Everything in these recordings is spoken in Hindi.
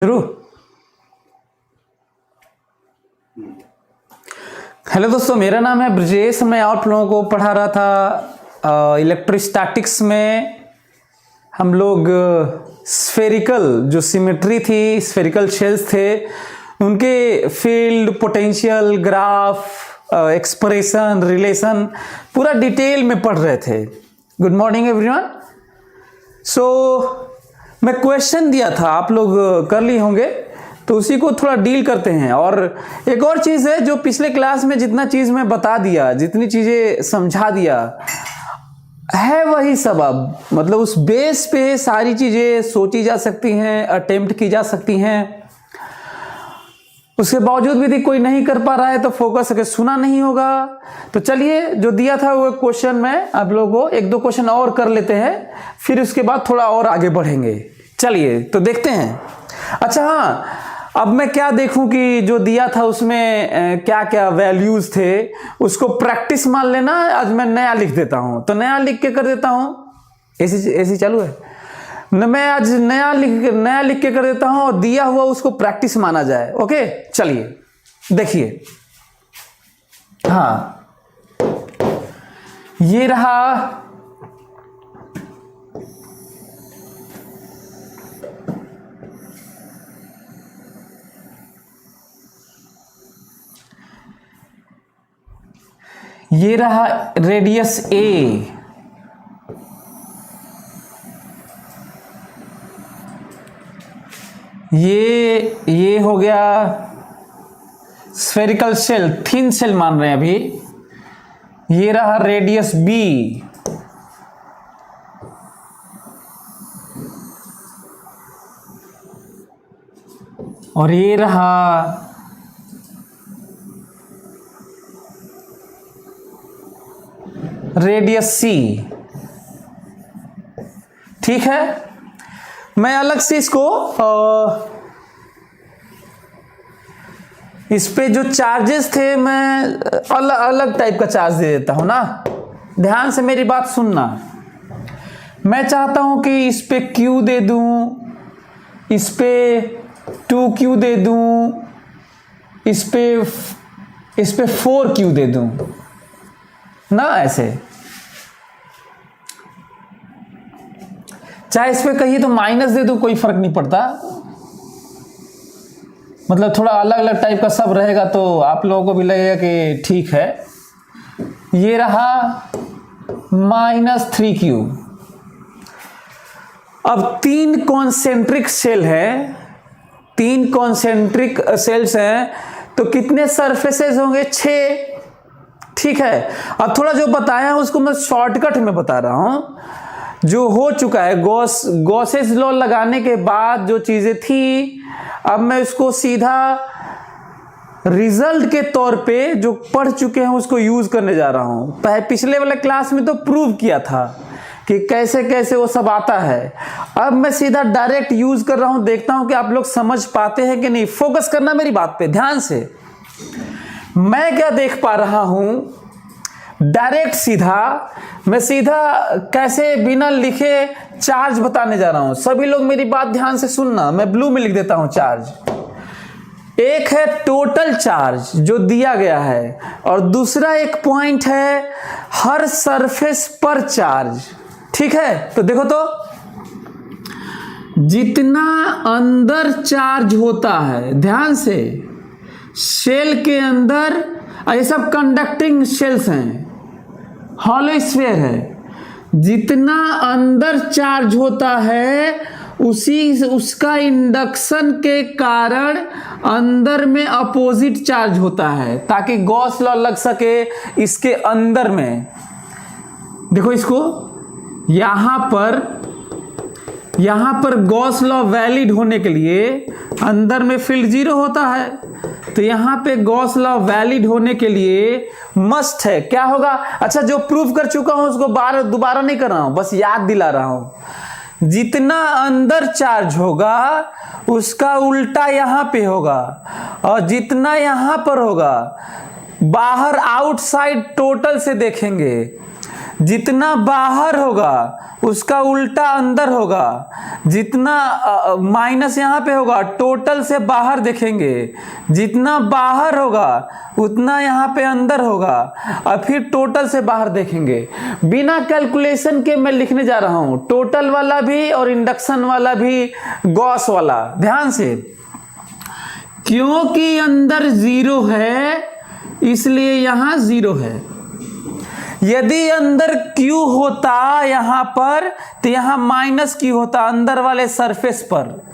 शुरू। हेलो दोस्तों, मेरा नाम है ब्रजेश। मैं आप लोगों को पढ़ा रहा था इलेक्ट्रोस्टैटिक्स में। हम लोग स्फेरिकल जो सिमेट्री थी, स्फेरिकल शेल्स थे, उनके field, potential, graph, expression, relation पूरा डिटेल में पढ़ रहे थे। Good morning everyone. सो मैं क्वेश्चन दिया था, आप लोग कर लिए होंगे, तो उसी को थोड़ा डील करते हैं। और एक और चीज़ है, जो पिछले क्लास में जितना चीज़ मैं बता दिया, जितनी चीज़ें समझा दिया है, वही सब अब मतलब उस बेस पे सारी चीज़ें सोची जा सकती हैं, अटेम्प्ट की जा सकती हैं। उसके बावजूद भी यदि कोई नहीं कर पा रहा है तो फोकस करके सुना नहीं होगा। तो चलिए, जो दिया था वो क्वेश्चन में आप लोगों को एक दो क्वेश्चन और कर लेते हैं, फिर उसके बाद थोड़ा और आगे बढ़ेंगे। चलिए तो देखते हैं। अच्छा हाँ, अब मैं क्या देखूं कि जो दिया था उसमें क्या क्या वैल्यूज थे, उसको प्रैक्टिस मान लेना। आज मैं नया लिख देता हूं, तो नया लिख के कर देता हूं। ऐसी चालू है न, मैं आज नया लिख के कर देता हूं, और दिया हुआ उसको प्रैक्टिस माना जाए। ओके, चलिए देखिए। हाँ, ये रहा रेडियस ए। ये हो गया स्फेरिकल शेल, थिन शेल मान रहे हैं अभी। ये रहा रेडियस बी, और ये रहा रेडियस सी। ठीक है, मैं अलग से इसको इस पे जो चार्जेस थे मैं अलग अलग टाइप का चार्ज दे देता हूं ना। ध्यान से मेरी बात सुनना। मैं चाहता हूं कि इस पे Q दे दूं, इस पे 2Q दे दूं, इस पे 4Q दे दूं ना। ऐसे चाहे इस पे कहिए तो माइनस दे दूं, कोई फर्क नहीं पड़ता। मतलब थोड़ा अलग अलग टाइप का सब रहेगा तो आप लोगों को भी लगेगा कि ठीक है। ये रहा -3Q। अब 3 कॉन्सेंट्रिक शेल है, 3 कॉन्सेंट्रिक शेल्स हैं, तो कितने सरफेसेस होंगे? 6। ठीक है, अब थोड़ा जो बताया उसको मैं शॉर्टकट में बता रहा हूं। जो हो चुका है गॉसेस लॉ लगाने के बाद जो चीजें थी, अब मैं उसको सीधा रिजल्ट के तौर पे जो पढ़ चुके हैं उसको यूज करने जा रहा हूं। पिछले वाले क्लास में तो प्रूव किया था कि कैसे कैसे वो सब आता है। अब मैं सीधा डायरेक्ट यूज कर रहा हूं, देखता हूं कि आप लोग समझ पाते हैं कि नहीं। फोकस करना मेरी बात पे ध्यान से। मैं क्या देख पा रहा हूं, डायरेक्ट मैं सीधा कैसे बिना लिखे चार्ज बताने जा रहा हूं। सभी लोग मेरी बात ध्यान से सुनना। मैं ब्लू में लिख देता हूं चार्ज। एक है टोटल चार्ज जो दिया गया है, और दूसरा एक पॉइंट है हर सरफेस पर चार्ज। ठीक है, तो देखो तो जितना अंदर चार्ज होता है, ध्यान से, शेल के अंदर, ये सब कंडक्टिंग शेल्स हैं, हॉलो स्फीयर है, जितना अंदर चार्ज होता है उसका इंडक्शन के कारण अंदर में अपोजिट चार्ज होता है, ताकि गॉस लॉ लग सके इसके अंदर में। देखो इसको, यहां पर गॉस लॉ वैलिड होने के लिए अंदर में फील्ड 0 होता है, तो यहां पे गॉस लॉ वैलिड होने के लिए मस्ट है, क्या होगा? अच्छा, जो प्रूव कर चुका हूं उसको दोबारा नहीं कर रहा हूं, बस याद दिला रहा हूं। जितना अंदर चार्ज होगा उसका उल्टा यहां पे होगा, और जितना यहां पर होगा, बाहर आउटसाइड टोटल से देखेंगे, जितना बाहर होगा उसका उल्टा अंदर होगा, जितना माइनस यहाँ पे होगा टोटल से बाहर देखेंगे, जितना बाहर होगा उतना यहाँ पे अंदर होगा, और फिर टोटल से बाहर देखेंगे। बिना कैलकुलेशन के मैं लिखने जा रहा हूँ, टोटल वाला भी और इंडक्शन वाला भी, गॉस वाला। ध्यान से, क्योंकि अंदर जीरो है इसलिए यहां जीरो है। यदि अंदर Q होता यहां पर तो यहां माइनस Q होता अंदर वाले सरफेस पर।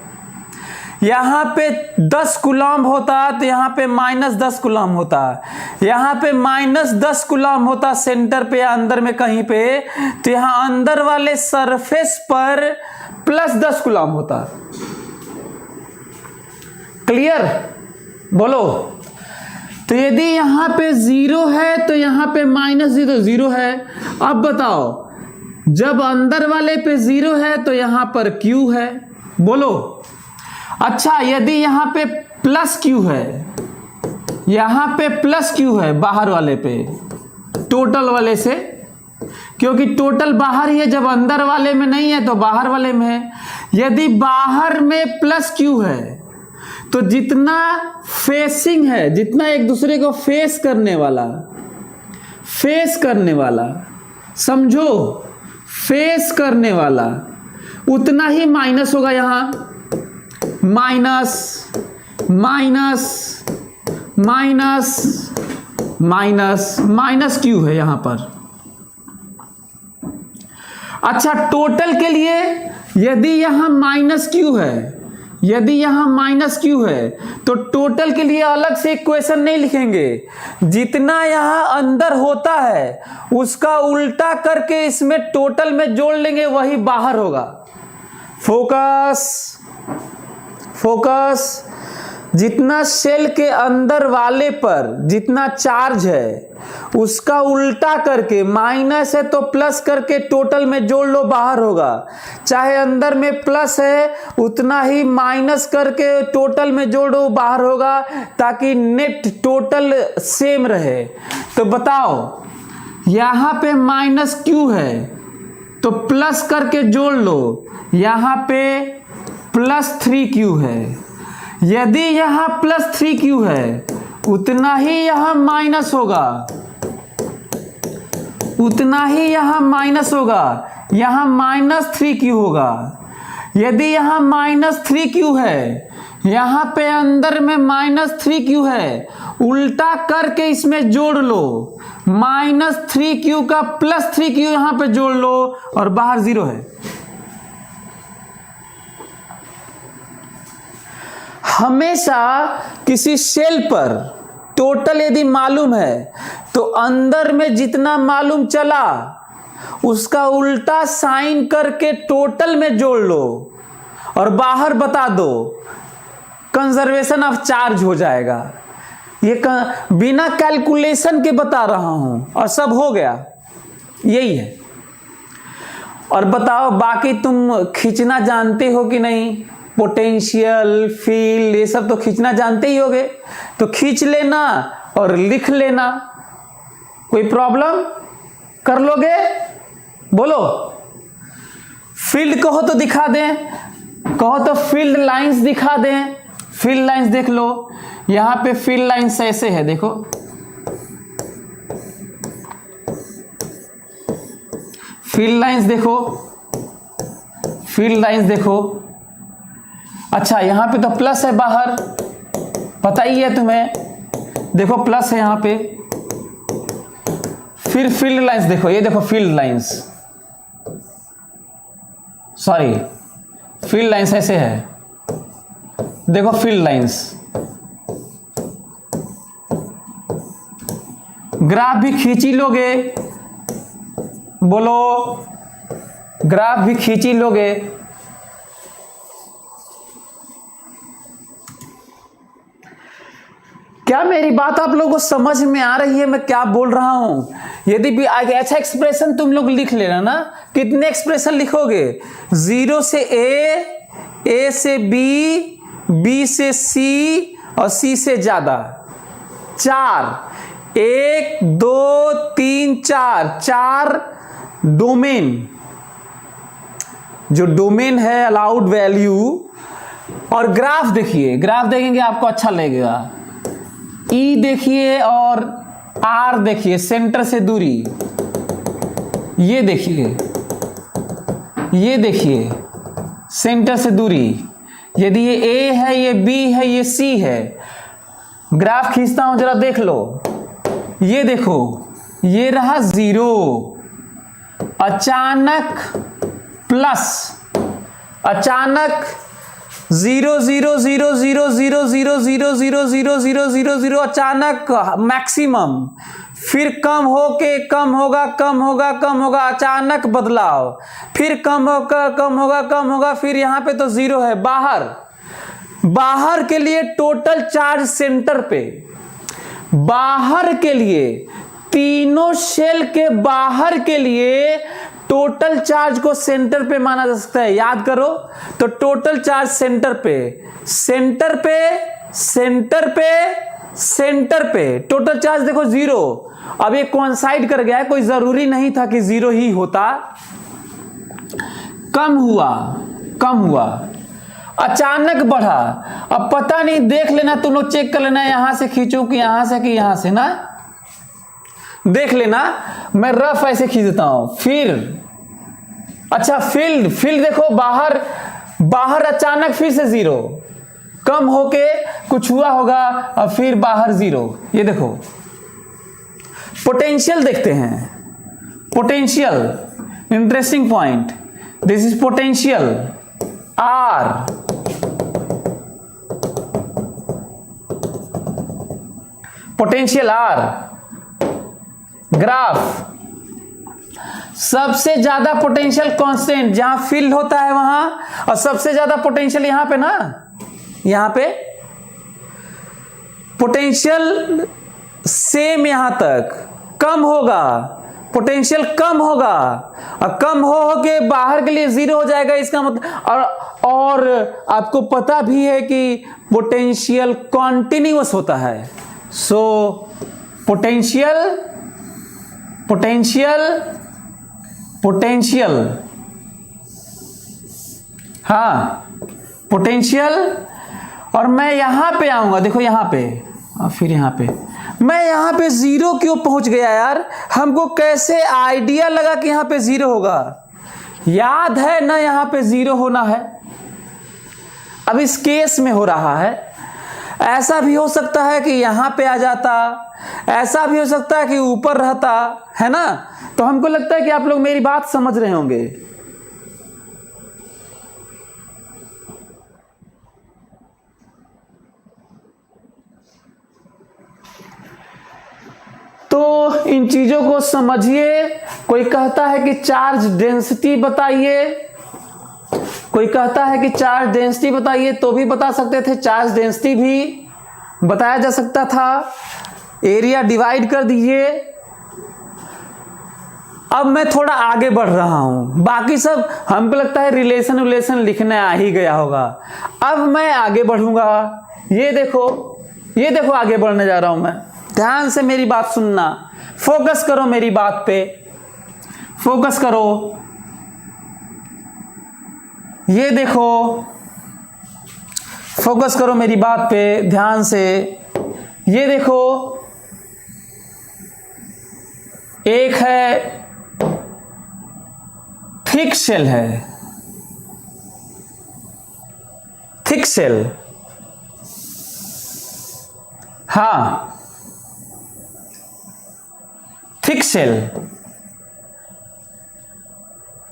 यहां पे 10 कूलम होता तो यहां पे -10 कूलम होता, यहां पे -10 कूलम होता सेंटर पे या अंदर में कहीं पे, तो यहां अंदर वाले सरफेस पर +10 कूलम होता। क्लियर? बोलो। तो यदि यहां पे जीरो है तो यहां पे -0 है। अब बताओ, जब अंदर वाले पे जीरो है तो यहां पर Q है। बोलो। अच्छा, यदि यहां पे +Q है, यहां पे +Q है बाहर वाले पे, टोटल वाले से, क्योंकि टोटल बाहर ही है, जब अंदर वाले में नहीं है तो बाहर वाले में है। यदि बाहर में +Q है तो जितना फेसिंग है, जितना एक दूसरे को फेस करने वाला, समझो, फेस करने वाला, उतना ही माइनस होगा। यहां minus minus minus minus minus Q है यहां पर। अच्छा, टोटल के लिए यदि यहां -Q है, यदि यहां -Q है तो टोटल के लिए अलग से इक्वेशन नहीं लिखेंगे। जितना यहां अंदर होता है उसका उल्टा करके इसमें टोटल में जोड़ लेंगे, वही बाहर होगा। Focus focus. जितना सेल के अंदर वाले पर जितना चार्ज है उसका उल्टा करके, माइनस है तो प्लस करके टोटल में जोड़ लो, बाहर होगा। चाहे अंदर में प्लस है उतना ही माइनस करके टोटल में जोड़ो, बाहर होगा, ताकि नेट टोटल सेम रहे। तो बताओ, यहां पे -Q है तो प्लस करके जोड़ लो, यहां पे +3Q है। यदि यहां +3Q है उतना ही यहां माइनस होगा, उतना ही यहां माइनस होगा, यहां -3Q होगा। यदि यहां -3Q है, यहां पे अंदर में -3Q है, उल्टा करके इसमें जोड़ लो, -3Q का +3Q यहां पे जोड़ लो और बाहर 0 है। हमेशा किसी सेल पर टोटल यदि मालूम है तो अंदर में जितना मालूम चला उसका उल्टा साइन करके टोटल में जोड़ लो और बाहर बता दो, कंजर्वेशन ऑफ चार्ज हो जाएगा। ये बिना कैलकुलेशन के बता रहा हूं और सब हो गया, यही है। और बताओ, बाकी तुम खींचना जानते हो कि नहीं? पोटेंशियल, फील्ड, ये सब तो खींचना जानते ही होगे, तो खींच लेना और लिख लेना। कोई प्रॉब्लम? कर लोगे? बोलो। फील्ड कहो तो दिखा दें, कहो तो फील्ड लाइंस दिखा दें। फील्ड लाइंस देख लो, यहां पे फील्ड लाइंस ऐसे है, देखो। फील्ड लाइंस देखो, फील्ड लाइंस देखो। अच्छा, यहां पे तो प्लस है बाहर, पता ही है तुम्हें, देखो प्लस है यहां पे। फिर फील्ड लाइंस देखो, ये देखो field lines, sorry field lines ऐसे है, देखो फील्ड लाइंस। ग्राफ भी खींची लोगे, बोलो, ग्राफ भी खींची लोगे। क्या मेरी बात आप लोगों को समझ में आ रही है मैं क्या बोल रहा हूं? यदि भी अच्छा एक्सप्रेशन तुम लोग लिख लेना ना। कितने एक्सप्रेशन लिखोगे? 0 से A से B से C और C से ज्यादा 4। 1 2 3 4, 4 डोमेन, जो डोमेन है अलाउड वैल्यू, और ग्राफ देखिए, ग्राफ देखेंगे आपको अच्छा लगेगा। ई देखिए और आर देखिए, सेंटर से दूरी, ये देखिए, ये देखिए सेंटर से दूरी। यदि ये ए है, ये बी है, ये सी है, ग्राफ खींचता हूं जरा देख लो। ये देखो, ये रहा 0, अचानक प्लस, अचानक 0 0 0 0 0 0 0 0 0 0 0 0, अचानक मैक्सिमम, फिर कम होके कम होगा, कम होगा, कम होगा, अचानक बदलाव, फिर कम होगा, कम होगा, कम होगा, फिर यहां पे तो 0 है। बाहर, बाहर के लिए टोटल चार्ज सेंटर पे, बाहर के लिए, तीनों सेल के बाहर के लिए टोटल चार्ज को सेंटर पे माना जा सकता है। याद करो, तो टोटल चार्ज सेंटर पे, सेंटर पे, सेंटर पे, सेंटर पे, टोटल चार्ज देखो 0। अब ये कोइंसाइड कर गया है, कोई जरूरी नहीं था कि 0 ही होता, कम हुआ, कम हुआ, अचानक बढ़ा। अब पता नहीं, देख लेना, तुम लोग चेक कर लेना, यहां से खींचो कि यहां से, कि यहां से ना, देख लेना, मैं रफ ऐसे खींच देता हूं। फिर अच्छा, फील्ड, फील्ड देखो, बाहर, बाहर अचानक फिर से 0, कम होके कुछ हुआ होगा, और फिर बाहर 0। ये देखो, पोटेंशियल देखते हैं, potential, interesting point, this is potential R, potential R, graph, सबसे ज्यादा पोटेंशियल कांस्टेंट जहां फील्ड होता है वहां, और सबसे ज्यादा पोटेंशियल यहां पे ना, यहां पे पोटेंशियल सेम यहां तक, कम होगा, पोटेंशियल कम होगा, और कम हो के बाहर के लिए 0 हो जाएगा, इसका मतलब। और आपको पता भी है कि पोटेंशियल कॉन्टिन्यूअस होता है। सो पोटेंशियल, पोटेंशियल, पोटेंशियल, हाँ पोटेंशियल, और मैं यहां पे आऊंगा, देखो यहां पे, और फिर यहां पे, मैं यहां पे 0 क्यों पहुंच गया यार? हमको कैसे आइडिया लगा कि यहां पे 0 होगा? याद है ना, यहां पे 0 होना है। अब इस केस में हो रहा है, ऐसा भी हो सकता है कि यहां पे आ जाता, ऐसा भी हो सकता है कि ऊपर रहता, है ना? तो हमको लगता है कि आप लोग मेरी बात समझ रहे होंगे। तो इन चीजों को समझिए। कोई कहता है कि चार्ज डेंसिटी बताइए, कोई कहता है कि चार्ज डेंसिटी बताइए, तो भी बता सकते थे, चार्ज डेंसिटी भी बताया जा सकता था। एरिया डिवाइड कर दीजिए। अब मैं थोड़ा आगे बढ़ रहा हूं, बाकी सब हमको लगता है रिलेशन लिखने आ ही गया होगा। अब मैं आगे बढ़ूंगा, ये देखो, ये देखो, आगे बढ़ने जा रहा हूं मैं। ध्यान से मेरी बात सुनना, फोकस करो मेरी बात पे, फोकस करो। ये देखो, फोकस करो मेरी बात पे ध्यान से। ये देखो, एक है थिक शेल, है थिक शेल, हाँ थिक शेल,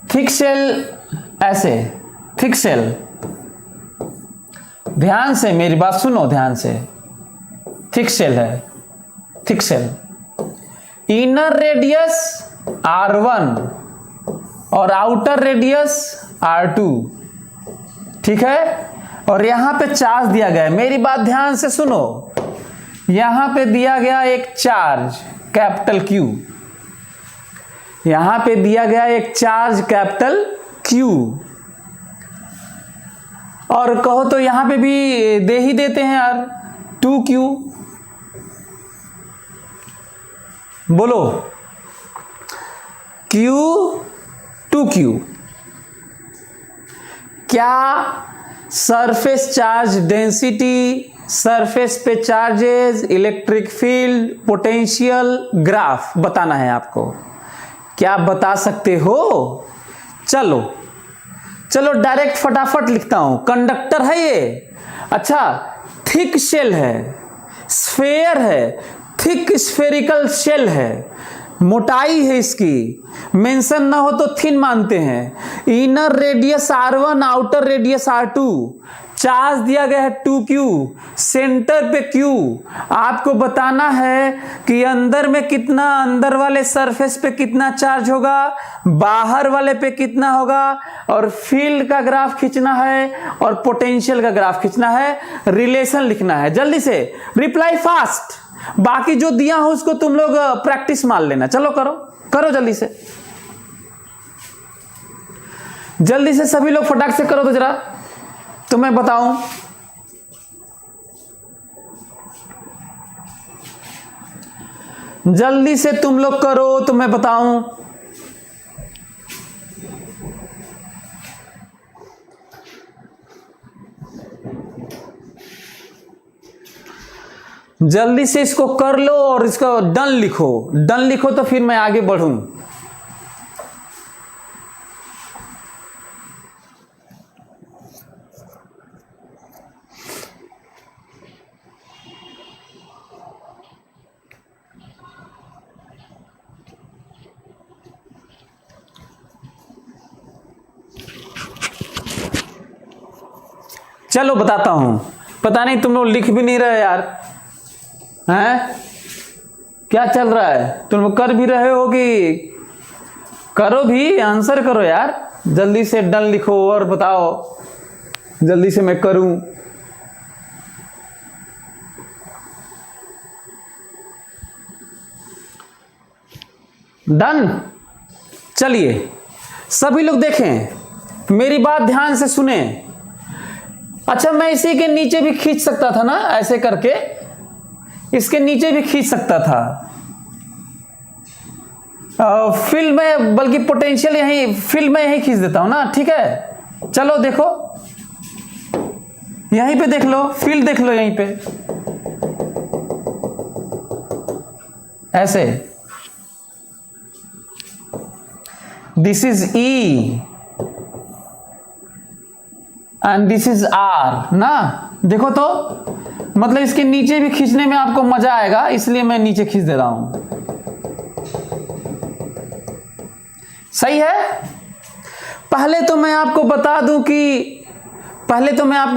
थिक शेल, ऐसे थिक शेल। ध्यान से मेरी बात सुनो, ध्यान से। थिक शेल है, thick shell, inner radius R1 और आउटर रेडियस R2, ठीक है? और यहां पे चार्ज दिया गया है, मेरी बात ध्यान से सुनो। यहां पे दिया गया एक चार्ज कैपिटल Q, यहां पे दिया गया एक चार्ज कैपिटल Q, और कहो तो यहां पे भी दे ही देते हैं यार, 2Q। बोलो Q टू Q। क्या सरफेस चार्ज डेंसिटी, सरफेस पे charges, electric field, potential, graph बताना है आपको। क्या बता सकते हो? चलो चलो डायरेक्ट फटाफट लिखता हूं। कंडक्टर है ये, अच्छा थिक शेल है, स्फेयर है, थिक स्फेरिकल शेल है, मोटाई है इसकी, मेंशन ना हो तो थिन मानते हैं। Inner radius R1, outer radius R2, charge दिया गया है 2Q, सेंटर पे Q। आपको बताना है कि अंदर में कितना, अंदर वाले सरफेस पे कितना चार्ज होगा, बाहर वाले पे कितना होगा, और फील्ड का ग्राफ खींचना है और पोटेंशियल का ग्राफ खींचना है, रिलेशन लिखना है। जल्दी से रिप्लाई फास्ट, बाकी जो दिया हो उसको तुम लोग प्रैक्टिस मान लेना। चलो करो करो जल्दी से, जल्दी से सभी लोग फटाक से करो तो जरा, तो मैं बताऊं। जल्दी से तुम लोग करो तो मैं बताऊं। जल्दी से इसको कर लो और इसको डन लिखो, डन लिखो तो फिर मैं आगे बढ़ूं। चलो बताता हूं। पता नहीं तुम लोग लिख भी नहीं रहे यार, हैं? क्या चल रहा है? तुम लोग कर भी रहे हो कि करो भी, आंसर करो यार। जल्दी से डन लिखो और बताओ, जल्दी से मैं करूं। डन। चलिए सभी लोग देखें, मेरी बात ध्यान से सुने। अच्छा मैं इसी के नीचे भी खींच सकता था ना, ऐसे करके इसके नीचे भी खींच सकता था। फील्ड में, बल्कि पोटेंशियल यहीं, फील्ड में यहीं खींच देता हूं ना, ठीक है। चलो देखो यहीं पे देख लो, फील्ड देख लो यहीं पे, ऐसे। This is E and this is R ना, देखो तो मतलब इसके नीचे भी खींचने में आपको मजा आएगा, इसलिए मैं नीचे खींच दे रहा हूं। सही है। पहले तो मैं आपको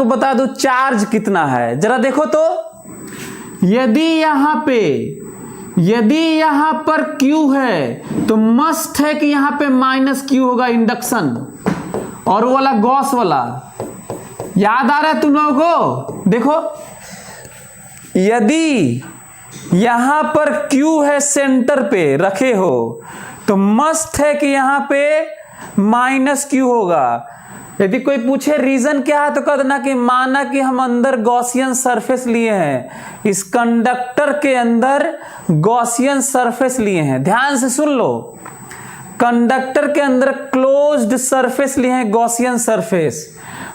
बता दूं चार्ज कितना है। जरा देखो तो, यदि यहां पर Q है तो मस्ट है कि यहां पे -Q होगा, इंडक्शन। और वो वाला गॉस वाला याद आ रहा है तुम लोगों को? देखो यदि यहां पर Q है, सेंटर पे रखे हो, तो मस्ट है कि यहां पे -Q होगा। यदि कोई पूछे रीजन क्या है तो कह देना कि माना कि हम अंदर गॉसियन सरफेस लिए हैं, इस कंडक्टर के अंदर गॉसियन सरफेस लिए हैं। ध्यान से सुन लो, कंडक्टर के अंदर क्लोज्ड सरफेस लिए हैं, गॉसियन सरफेस।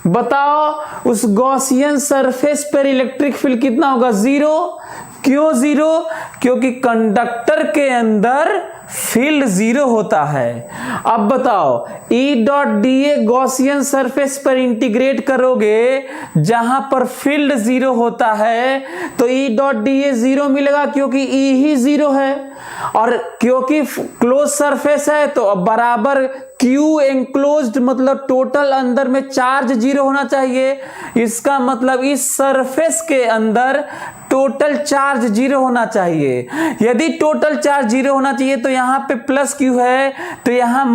बताओ उस गॉसियन सरफेस पर इलेक्ट्रिक फील्ड कितना होगा? 0। क्यों 0? क्योंकि कंडक्टर के अंदर फील्ड 0 होता है। अब बताओ E.dA गॉसियन सरफेस पर इंटीग्रेट करोगे जहां पर फील्ड 0 होता है तो E.dA 0 मिलेगा, क्योंकि E ही 0 है, और क्योंकि क्लोज सरफेस है तो बराबर Q एनक्लोज्ड, मतलब टोटल अंदर में चार्ज 0 होना चाहिए। इसका मतलब इस सरफेस के अंदर टोटल चार्ज 0 होना चाहिए। यदि टोटल चार्ज 0 होना चाहिए तो यहां पे +Q है, तो यहां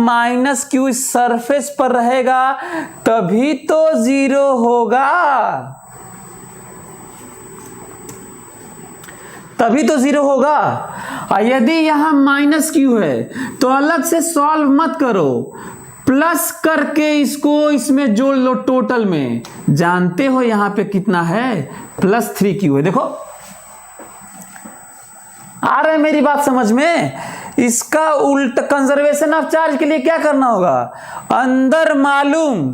-Q इस सरफेस पर रहेगा, तभी तो 0 होगा, तभी तो 0 होगा। और यदि यहां -Q है तो अलग से सॉल्व मत करो, प्लस करके इसको इसमें जोड़ लो टोटल में। जानते हो यहां पे कितना है? +3Q है। देखो आ रहा है मेरी बात समझ में? इसका उल्टा कंजर्वेशन ऑफ चार्ज के लिए क्या करना होगा, अंदर मालूम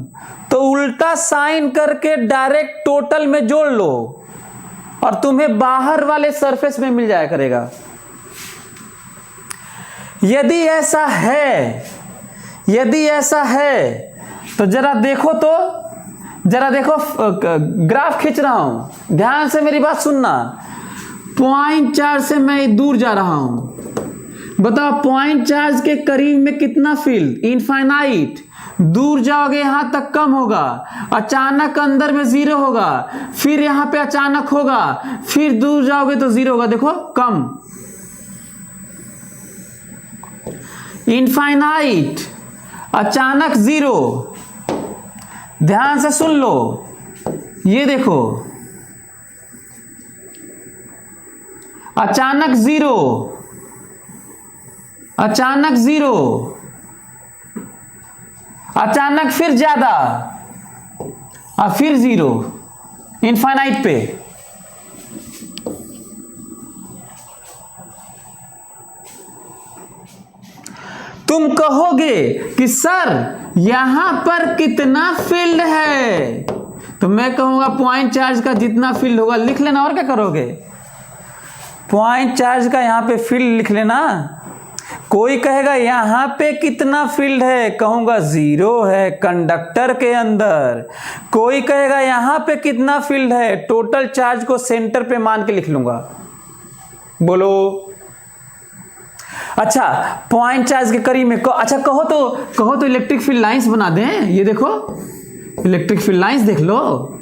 तो उल्टा साइन करके डायरेक्ट टोटल में जोड़ लो और तुम्हें बाहर वाले सरफेस में मिल जाया करेगा। यदि ऐसा है तो जरा देखो ग्राफ खींच रहा हूं, ध्यान से मेरी बात सुनना। पॉइंट चार्ज से मैं दूर जा रहा हूं, बताओ पॉइंट चार्ज के करीब में कितना फील्ड, इनफाइनाइट। दूर जाओगे यहां तक कम होगा, अचानक अंदर में 0 होगा, फिर यहां पे अचानक होगा, फिर दूर जाओगे तो 0 होगा। देखो कम, इनफाइनाइट, अचानक 0। ध्यान से सुन लो, ये देखो अचानक 0, अचानक 0, अचानक फिर ज्यादा और फिर 0, इनफाइनाइट पे। तुम कहोगे कि सर यहां पर कितना फील्ड है, तो मैं कहूंगा पॉइंट चार्ज का जितना फील्ड होगा लिख लेना, और क्या करोगे, पॉइंट चार्ज का यहां पे फील्ड लिख लेना। कोई कहेगा यहां पे कितना फील्ड है, कहूंगा 0 है कंडक्टर के अंदर। कोई कहेगा यहां पे कितना फील्ड है, टोटल चार्ज को सेंटर पे मान के लिख लूंगा। बोलो, अच्छा पॉइंट चार्ज के करीब में अच्छा कहो तो इलेक्ट्रिक फील्ड लाइंस बना दें। ये देखो इलेक्ट्रिक फील्ड लाइंस देख लो,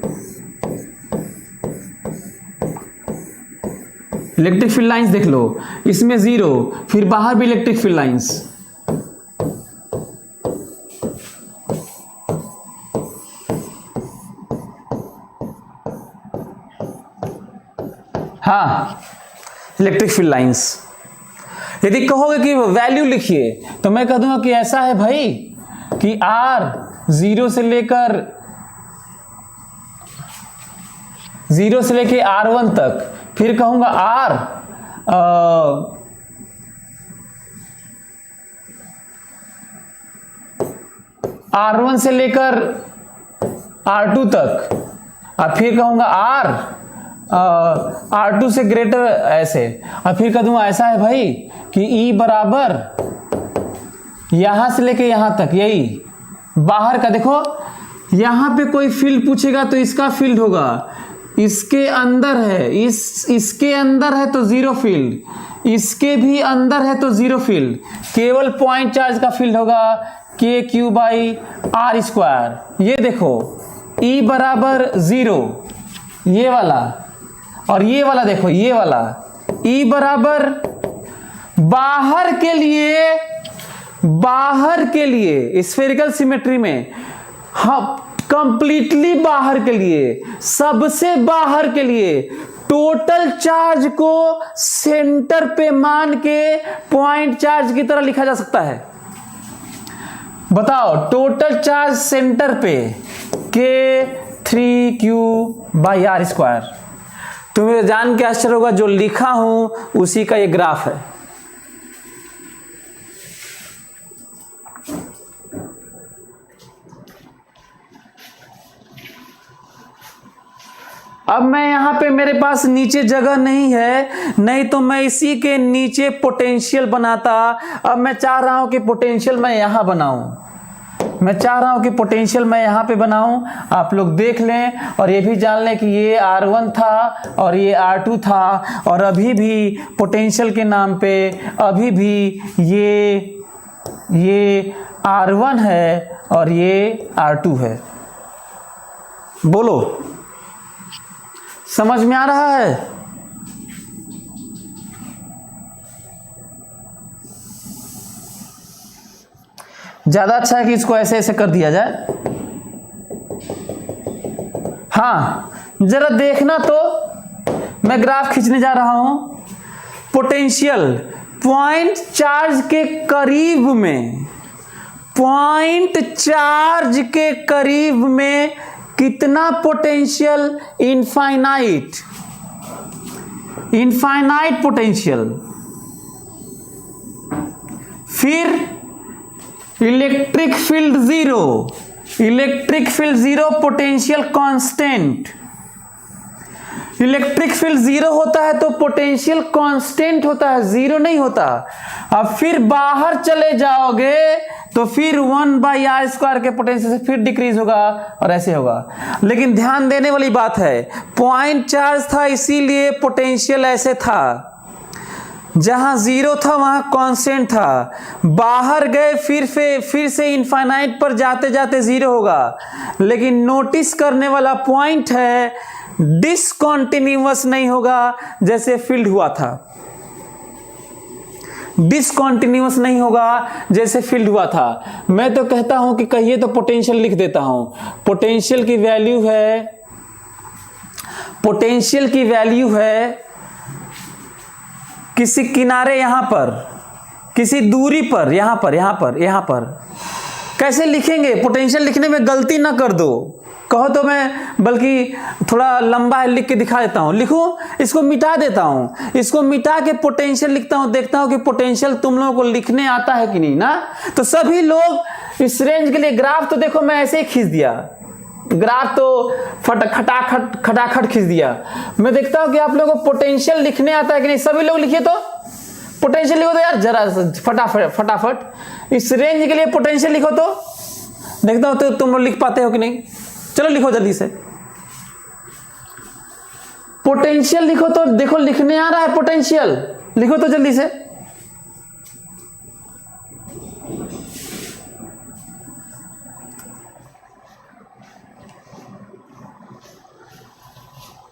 इलेक्ट्रिक फील्ड लाइंस देख लो, इसमें 0, फिर बाहर भी इलेक्ट्रिक फील्ड लाइंस। हाँ, इलेक्ट्रिक फील्ड लाइंस। यदि कहोगे कि वैल्यू लिखिए, तो मैं कह दूंगा कि ऐसा है भाई कि R 0 से लेकर R1 तक, फिर कहूंगा R1 से लेकर R2 तक, और फिर कहूंगा R2 से ग्रेटर ऐसे, और फिर कह दूंगा ऐसा है भाई कि E बराबर यहां से लेके यहां तक, यही बाहर का। देखो यहां पे कोई फील्ड पूछेगा तो इसका फील्ड होगा, इसके अंदर है, इसके अंदर है तो 0 फील्ड, इसके भी अंदर है तो 0 फील्ड। केवल पॉइंट चार्ज का फील्ड होगा KQ/R²। ये देखो E बराबर 0, ये वाला, और ये वाला देखो, ये वाला E बराबर बाहर के लिए स्फेरिकल सिमेट्री में, हाँ कंप्लीटली बाहर के लिए, सबसे बाहर के लिए टोटल चार्ज को सेंटर पे मान के पॉइंट चार्ज की तरह लिखा जा सकता है। बताओ टोटल चार्ज सेंटर पे K3Q/R²। तुम्हें जान के आश्चर्य होगा, जो लिखा हूं उसी का ये ग्राफ है। अब मैं यहां पे, मेरे पास नीचे जगह नहीं है, नहीं तो मैं इसी के नीचे पोटेंशियल बनाता। अब मैं चाह रहा हूं कि पोटेंशियल मैं यहां बनाऊं, आप लोग देख लें और ये भी जान लें कि ये R1 था और ये R2 था, और अभी भी पोटेंशियल के नाम पे अभी भी ये R1 है और ये R2 है। बोलो, समझ में आ रहा है? ज्यादा अच्छा है कि इसको ऐसे ऐसे कर दिया जाए। हाँ जरा देखना, तो मैं ग्राफ खींचने जा रहा हूं। पोटेंशियल पॉइंट चार्ज के करीब में कितना पोटेंशियल, इनफाइनाइट पोटेंशियल। फिर electric field zero, electric field zero, potential constant. Electric field zero होता है तो पोटेंशियल कांस्टेंट होता है, जीरो नहीं होता। अब फिर बाहर चले जाओगे तो फिर 1/r² के पोटेंशियल से फिर डिक्रीज होगा और ऐसे होगा। लेकिन ध्यान देने वाली बात है, पॉइंट चार्ज था इसीलिए पोटेंशियल ऐसे था, जहां जीरो था वहां कांस्टेंट था। बाहर गए फिर से इनफाइनाइट पर जाते जाते जीरो होगा। लेकिन नोटिस करने वाला पॉइंट है, डिसकंटिन्यूअस नहीं होगा जैसे फील्ड हुआ था, डिसकंटिन्यूअस नहीं होगा जैसे फील्ड हुआ था। मैं तो कहता हूं कि कहिए तो पोटेंशियल लिख देता हूं। पोटेंशियल की वैल्यू है, पोटेंशियल की वैल्यू है किसी किनारे, यहां पर किसी दूरी पर, यहां पर कैसे लिखेंगे? पोटेंशियल लिखने में गलती ना कर दो, कहो तो मैं बल्कि थोड़ा लंबा लिख के दिखा देता हूं। लिखो, इसको मिटा देता हूं, इसको मिटा के पोटेंशियल लिखता हूं, देखता हूं कि पोटेंशियल तुम लोगों को लिखने आता है कि नहीं ना। तो सभी लोग इस रेंज के लिए ग्राफ तो देखो मैं ऐसे ही खींच दिया, ग्राफ तो खटाखट खींच दिया। मैं देखता हूं कि आप लोगों को पोटेंशियल लिखने आता है कि नहीं। सभी लोग लिखिए तो, पोटेंशियल लिखो तो यार जरा फटाफट इस रेंज के लिए पोटेंशियल लिखो तो देखता हूं तो तुम लोग लिख पाते हो कि नहीं। चलो लिखो जल्दी से, पोटेंशियल लिखो तो, देखो लिखने आ रहा है पोटेंशियल, लिखो तो जल्दी से।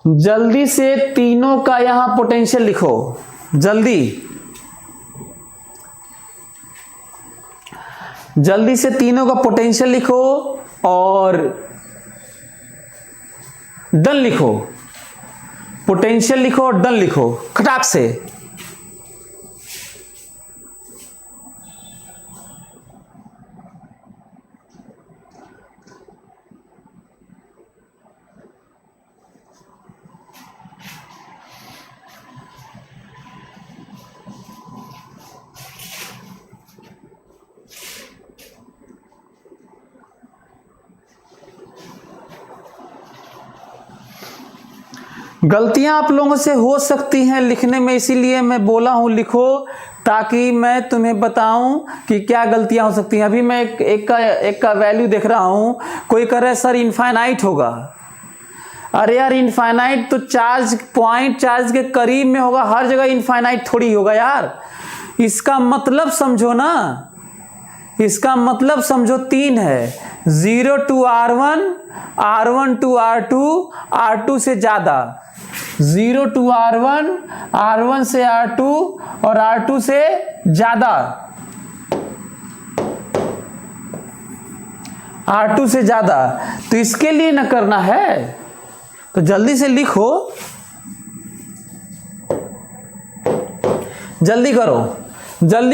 जल्दी से तीनों का यहां पोटेंशियल लिखो, जल्दी से तीनों का पोटेंशियल लिखो और डन लिखो। पोटेंशियल लिखो और डन लिखो खटाक से। गलतियां आप लोगों से हो सकती हैं लिखने में, इसीलिए मैं बोला हूं लिखो, ताकि मैं तुम्हें बताऊं कि क्या गलतियां हो सकती हैं। अभी मैं एक का वैल्यू देख रहा हूं, कोई कह रहा है सर इनफाइनाइट होगा। अरे यार इनफाइनाइट तो चार्ज, पॉइंट चार्ज के करीब में होगा, हर जगह इनफाइनाइट थोड़ी होगा यार। इसका मतलब समझो ना, इसका मतलब समझो, 3 है, 0 to R1, R1 to R2, R2 से ज्यादा, 0 to R1, R1 से R2 और R2 से ज्यादा, R2 से ज्यादा। तो इसके लिए ना करना है, तो जल्दी से लिखो, जल्दी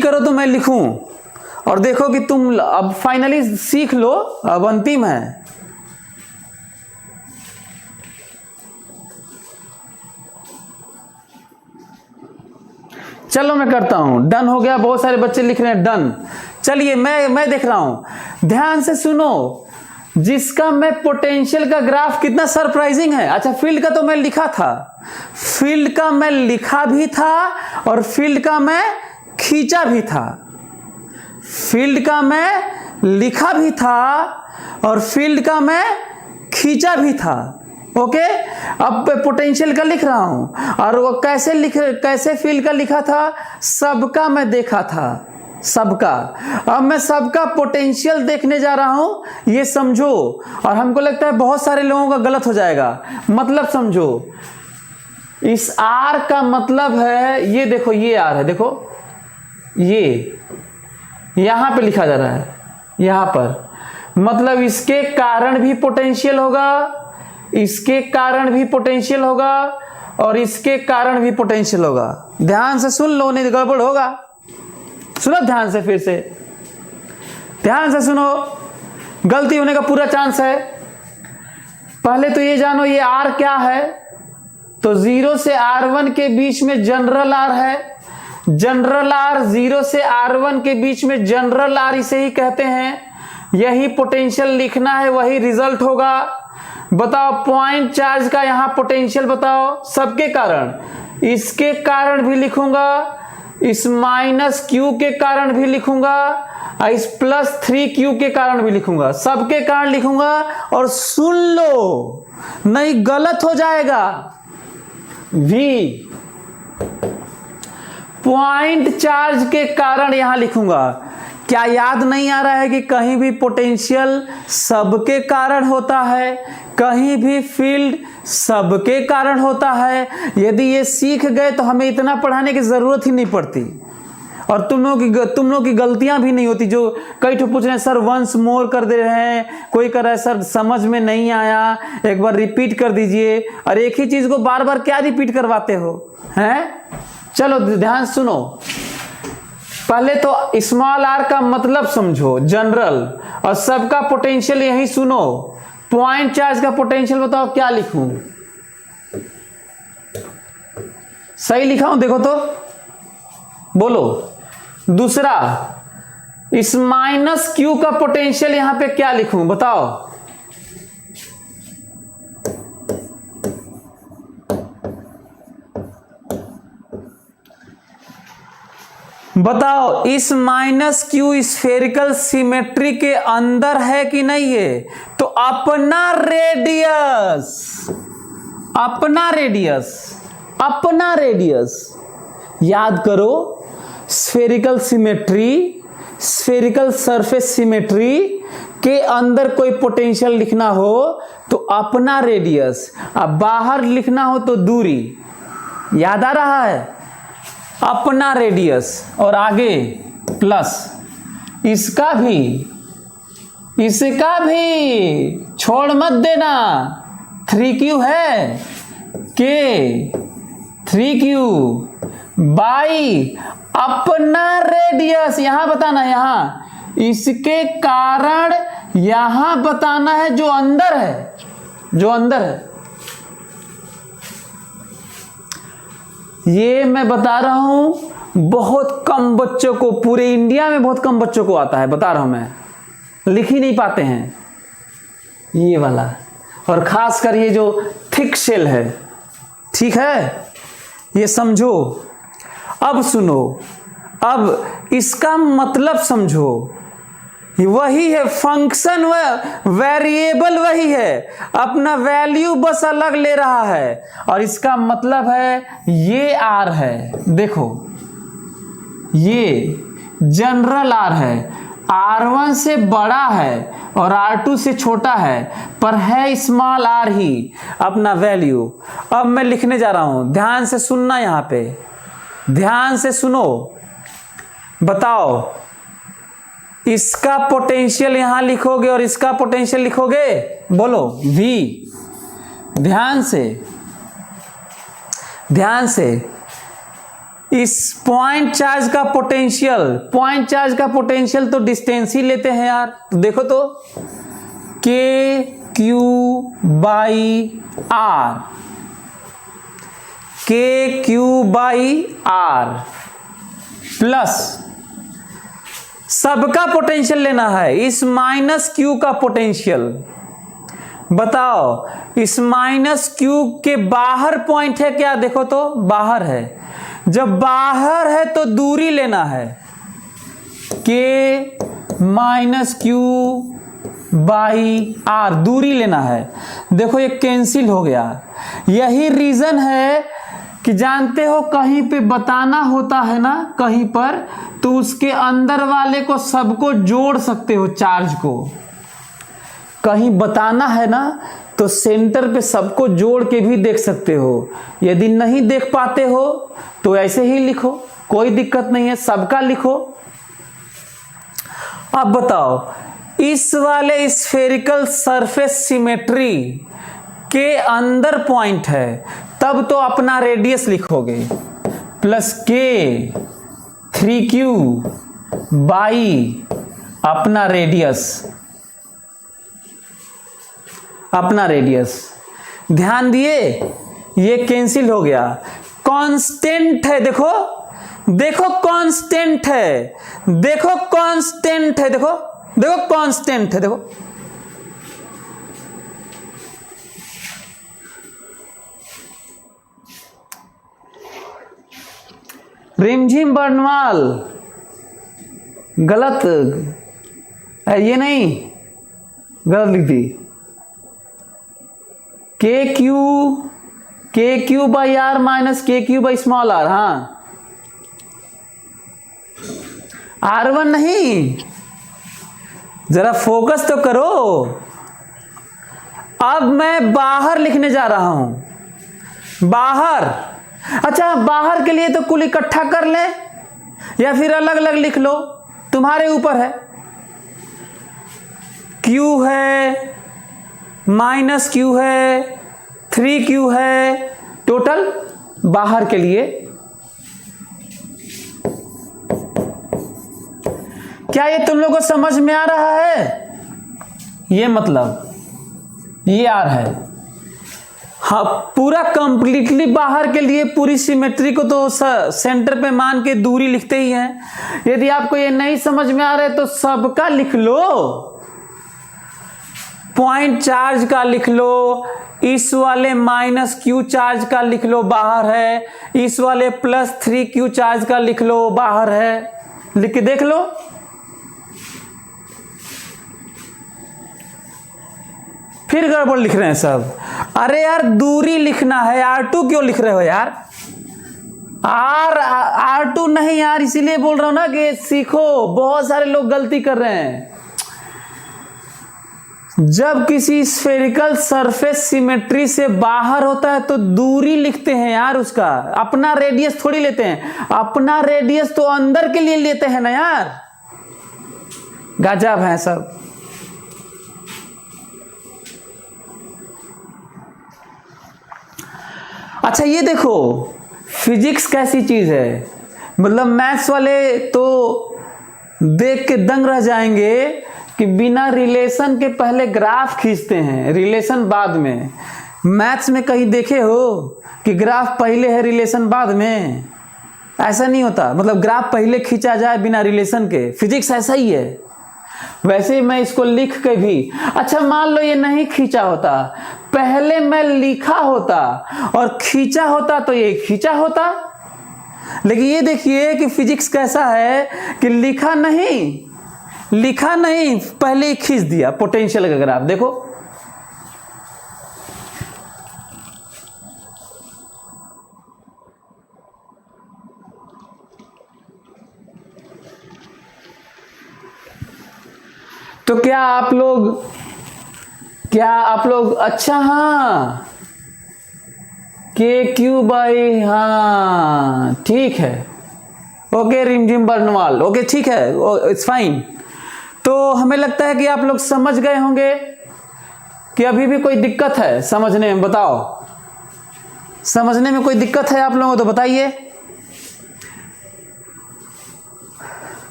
करो तो मैं लिखूं और देखो कि तुम अब फाइनली सीख लो। अब अंतिम है, चलो मैं करता हूं। डन हो गया, बहुत सारे बच्चे लिख रहे हैं डन। चलिए मैं देख रहा हूं, ध्यान से सुनो। जिसका मैं पोटेंशियल का ग्राफ, कितना सरप्राइजिंग है। अच्छा, फील्ड का तो मैं लिखा था, फील्ड का मैं लिखा भी था और फील्ड का मैं खींचा भी था, फील्ड का मैं लिखा भी था और फील्ड का मैं खींचा भी था। ओके, अब पोटेंशियल का लिख रहा हूं और वो कैसे फील्ड का लिखा था, सबका मैं देखा था, सबका। अब मैं सबका पोटेंशियल देखने जा रहा हूं, ये समझो। और हमको लगता है बहुत सारे लोगों का गलत हो जाएगा, मतलब समझो। इस आर का मतलब है, ये देखो, ये आर है, देखो ये यहां पे लिखा जा रहा है, यहां पर, मतलब इसके कारण भी पोटेंशियल होगा, इसके कारण भी पोटेंशियल होगा और इसके कारण भी पोटेंशियल होगा। ध्यान से सुन लो, नहीं गड़बड़ होगा। सुनो ध्यान से, फिर से ध्यान से सुनो, गलती होने का पूरा चांस है। पहले तो ये जानो ये आर क्या है, तो 0 से R1 के बीच में जनरल आर है, जनरल आर 0 से R1 के बीच में जनरल आर इसे ही कहते हैं। यही पोटेंशियल लिखना है, वही रिजल्ट होगा। बताओ पॉइंट चार्ज का यहां पोटेंशियल बताओ, सबके कारण, इसके कारण भी लिखूंगा, इस -q के कारण भी लिखूंगा, इस +3q के कारण भी लिखूंगा, सबके कारण लिखूंगा। और सुन लो, नहीं गलत हो जाएगा। v पॉइंट चार्ज के कारण यहां लिखूंगा। क्या याद नहीं आ रहा है कि कहीं भी पोटेंशियल सबके कारण होता है, कहीं भी फील्ड सबके कारण होता है। यदि ये सीख गए तो हमें इतना पढ़ाने की जरूरत ही नहीं पड़ती, और तुम लोग की गलतियां भी नहीं होती। जो कई ठो पूछ रहे हैं सर वंस मोर कर दे रहे हैं, कोई कर रहा है सर समझ में नहीं आया, एक बार रिपीट कर दीजिए। और एक ही चीज को बार बार क्या रिपीट करवाते हो हैं? चलो ध्यान सुनो, पहले तो स्मॉल आर का मतलब समझो, जनरल, और सबका पोटेंशियल यही सुनो। पॉइंट चार्ज का पोटेंशियल बताओ क्या लिखूं? सही लिखा हूं? देखो तो, बोलो। दूसरा, इस -q का पोटेंशियल यहां पे क्या लिखूं बताओ? बताओ, इस -q स्फेरिकल सिमेट्री के अंदर है कि नहीं है? तो अपना रेडियस, अपना रेडियस, अपना रेडियस याद करो। Spherical symmetry, spherical surface symmetry के अंदर कोई पोटेंशियल लिखना हो तो अपना रेडियस, अब बाहर लिखना हो तो दूरी। याद आ रहा है? अपना रेडियस, और आगे प्लस इसका भी, इसका भी छोड़ मत देना। 3q है, k 3q बाई अपना रेडियस, यहां बताना, यहां इसके कारण यहां बताना है जो अंदर है, जो अंदर है। ये मैं बता रहा हूं, बहुत कम बच्चों को, पूरे इंडिया में बहुत कम बच्चों को आता है, बता रहा हूं मैं, लिख ही नहीं पाते हैं ये वाला। और खासकर ये जो थिक शेल है, ठीक है, ये समझो। अब सुनो, अब इसका मतलब समझो। वही है फंक्शन, वेरिएबल वही है, अपना वैल्यू बस अलग ले रहा है। और इसका मतलब है ये आर है, देखो ये जनरल आर है, R1 से बड़ा है और R2 से छोटा है, पर है स्मॉल आर ही अपना वैल्यू। अब मैं लिखने जा रहा हूं, ध्यान से सुनना, यहां पे ध्यान से सुनो। बताओ, इसका पोटेंशियल यहां लिखोगे और इसका पोटेंशियल लिखोगे, बोलो v। ध्यान से, ध्यान से, इस पॉइंट चार्ज का पोटेंशियल, पॉइंट चार्ज का पोटेंशियल तो डिस्टेंस ही लेते हैं यार। तो देखो तो, KQ by R, KQ by R plus सबका पोटेंशियल लेना है, इस -q का पोटेंशियल। बताओ, इस -q के बाहर पॉइंट है क्या? देखो तो बाहर है, जब बाहर है तो दूरी लेना है, k -q बाई R, दूरी लेना है। देखो ये कैंसिल हो गया। यही रीजन है कि जानते हो कहीं पे बताना होता है ना, कहीं पर, तो उसके अंदर वाले को सबको जोड़ सकते हो, चार्ज को कहीं बताना है ना, तो सेंटर पे सबको जोड़ के भी देख सकते हो। यदि नहीं देख पाते हो तो ऐसे ही लिखो, कोई दिक्कत नहीं है, सबका लिखो। अब बताओ, इस वाले स्फेरिकल सरफेस सिमेट्री के अंदर पॉइंट है, तब तो अपना रेडियस लिखोगे, प्लस k 3q बाई अपना रेडियस, अपना रेडियस। ध्यान दिए, ये कैंसिल हो गया। कांस्टेंट है, देखो देखो कांस्टेंट है, देखो कांस्टेंट है, देखो देखो कांस्टेंट है, देखो रिमझिम बर्नवाल गलत, ये नहीं, गलत लिख दी। के क्यू बाई आर माइनस के क्यू बाई स्मॉल आर, हाँ R1 नहीं, जरा फोकस तो करो। अब मैं बाहर लिखने जा रहा हूं, बाहर। अच्छा, बाहर के लिए तो कुल इकट्ठा कर ले या फिर अलग अलग लिख लो, तुम्हारे ऊपर है। Q है, माइनस Q है, 3Q है, टोटल बाहर के लिए। क्या ये तुम लोगों को समझ में आ रहा है? ये मतलब ये R है। हाँ, पूरा कंप्लीटली बाहर के लिए पूरी सिमेट्री को तो सेंटर पे मान के दूरी लिखते ही हैं। यदि आपको ये नहीं समझ में आ रहा है तो सबका लिख लो, पॉइंट चार्ज का लिख लो, इस वाले माइनस Q चार्ज का लिख लो, बाहर है। इस वाले प्लस 3Q चार्ज का लिख लो, बाहर है। लिख के देख लो। फिर गड़बड़ लिख रहे हैं सब। अरे यार, दूरी लिखना है, R2 क्यों लिख रहे हो यार? R2 नहीं यार, इसीलिए बोल रहा हूं ना कि सीखो। बहुत सारे लोग गलती कर रहे हैं। जब किसी स्फेरिकल सरफेस सिमेट्री से बाहर होता है तो दूरी लिखते हैं यार उसका, अपना रेडियस थोड़ी लेते हैं। अपना रेडियस तो अंदर के लिए लेते हैं ना यार। गजब है सब। अच्छा, ये देखो फिजिक्स कैसी चीज है, मतलब मैथ्स वाले तो देख के दंग रह जाएंगे कि बिना रिलेशन के पहले ग्राफ खींचते हैं, रिलेशन बाद में। मैथ्स में कहीं देखे हो कि ग्राफ पहले है रिलेशन बाद में? ऐसा नहीं होता, मतलब ग्राफ पहले खींचा जाए बिना रिलेशन के। फिजिक्स ऐसा ही है। वैसे मैं इसको लिख के भी, अच्छा मान लो ये नहीं खींचा होता, पहले मैं लिखा होता और खींचा होता तो ये खींचा होता। लेकिन ये देखिए कि फिजिक्स कैसा है कि लिखा नहीं, पहले ही खींच दिया पोटेंशियल का ग्राफ। देखो तो क्या आप लोग अच्छा, हाँ के क्यू बाई, हाँ ठीक है, ओके रिमझिम बर्नवाल, ओके ठीक है, इट्स फाइन। तो हमें लगता है कि आप लोग समझ गए होंगे कि अभी भी कोई दिक्कत है समझने में? बताओ, समझने में कोई दिक्कत है आप लोगों को तो बताइए।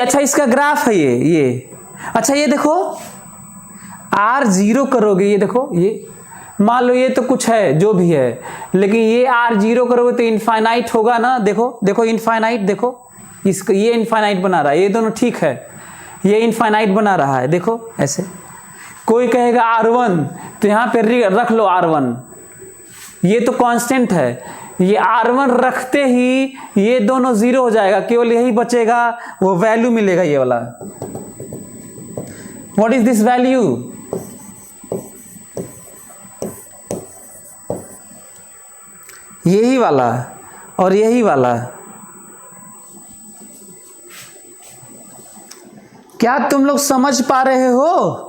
अच्छा, इसका ग्राफ है ये। अच्छा, ये देखो R0 करोगे, ये देखो, ये मान लो ये तो कुछ है जो भी है, लेकिन ये R0 करोगे तो इनफाइनाइट होगा ना। देखो इनफाइनाइट, देखो इसको, ये इनफाइनाइट बना रहा है, ये दोनों ठीक है, ये इनफाइनाइट बना रहा है। देखो ऐसे कोई कहेगा R1 तो यहां पे रख लो R1, ये तो कांस्टेंट है। ये R1 रखते ही ये दोनों 0 हो जाएगा, केवल यही बचेगा, वो वैल्यू मिलेगा ये वाला। What is this value? यही वाला और यही वाला। क्या तुम लोग समझ पा रहे हो?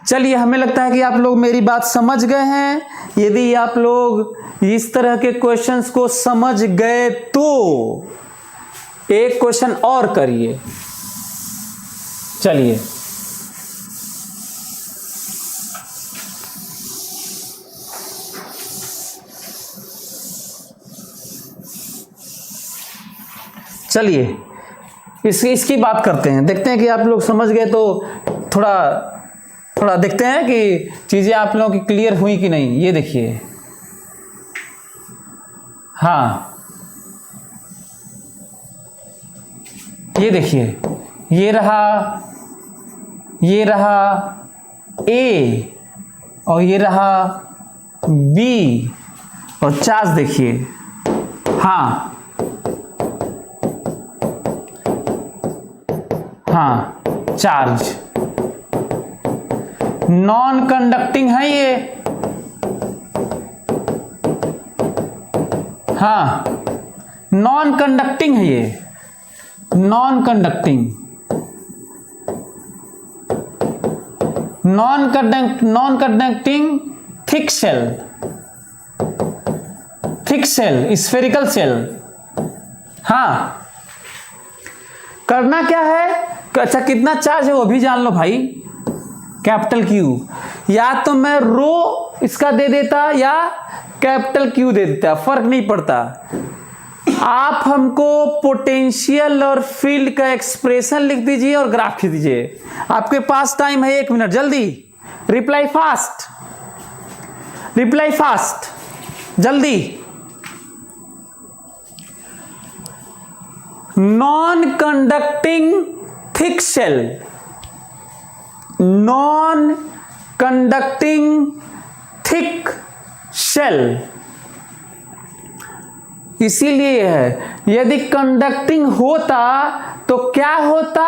चलिए, हमें लगता है कि आप लोग मेरी बात समझ गए हैं। यदि आप लोग इस तरह के क्वेश्चंस को समझ गए तो एक क्वेश्चन और करिए। चलिए, इसकी बात करते हैं, देखते हैं कि आप लोग समझ गए तो थोड़ा थोड़ा देखते हैं कि चीजें आप लोगों की क्लियर हुई कि नहीं। ये देखिए, हाँ ये देखिए, ये रहा ए और ये रहा बी और चार्ज देखिए, हाँ चार्ज नॉन कंडक्टिंग है ये, हाँ नॉन कंडक्टिंग है ये, non conducting thick shell spherical shell. हाँ करना क्या है, अच्छा कितना चार्ज है वो भी जान लो भाई, कैपिटल क्यू, या तो मैं रो इसका दे देता या कैपिटल क्यू दे देता, फर्क नहीं पड़ता। आप हमको पोटेंशियल और फील्ड का एक्सप्रेशन लिख दीजिए और ग्राफ खींच दीजिए। आपके पास टाइम है 1 मिनट, जल्दी रिप्लाई फास्ट जल्दी। Non conducting thick shell, non conducting thick shell, इसीलिए है। यदि कंडक्टिंग होता तो क्या होता,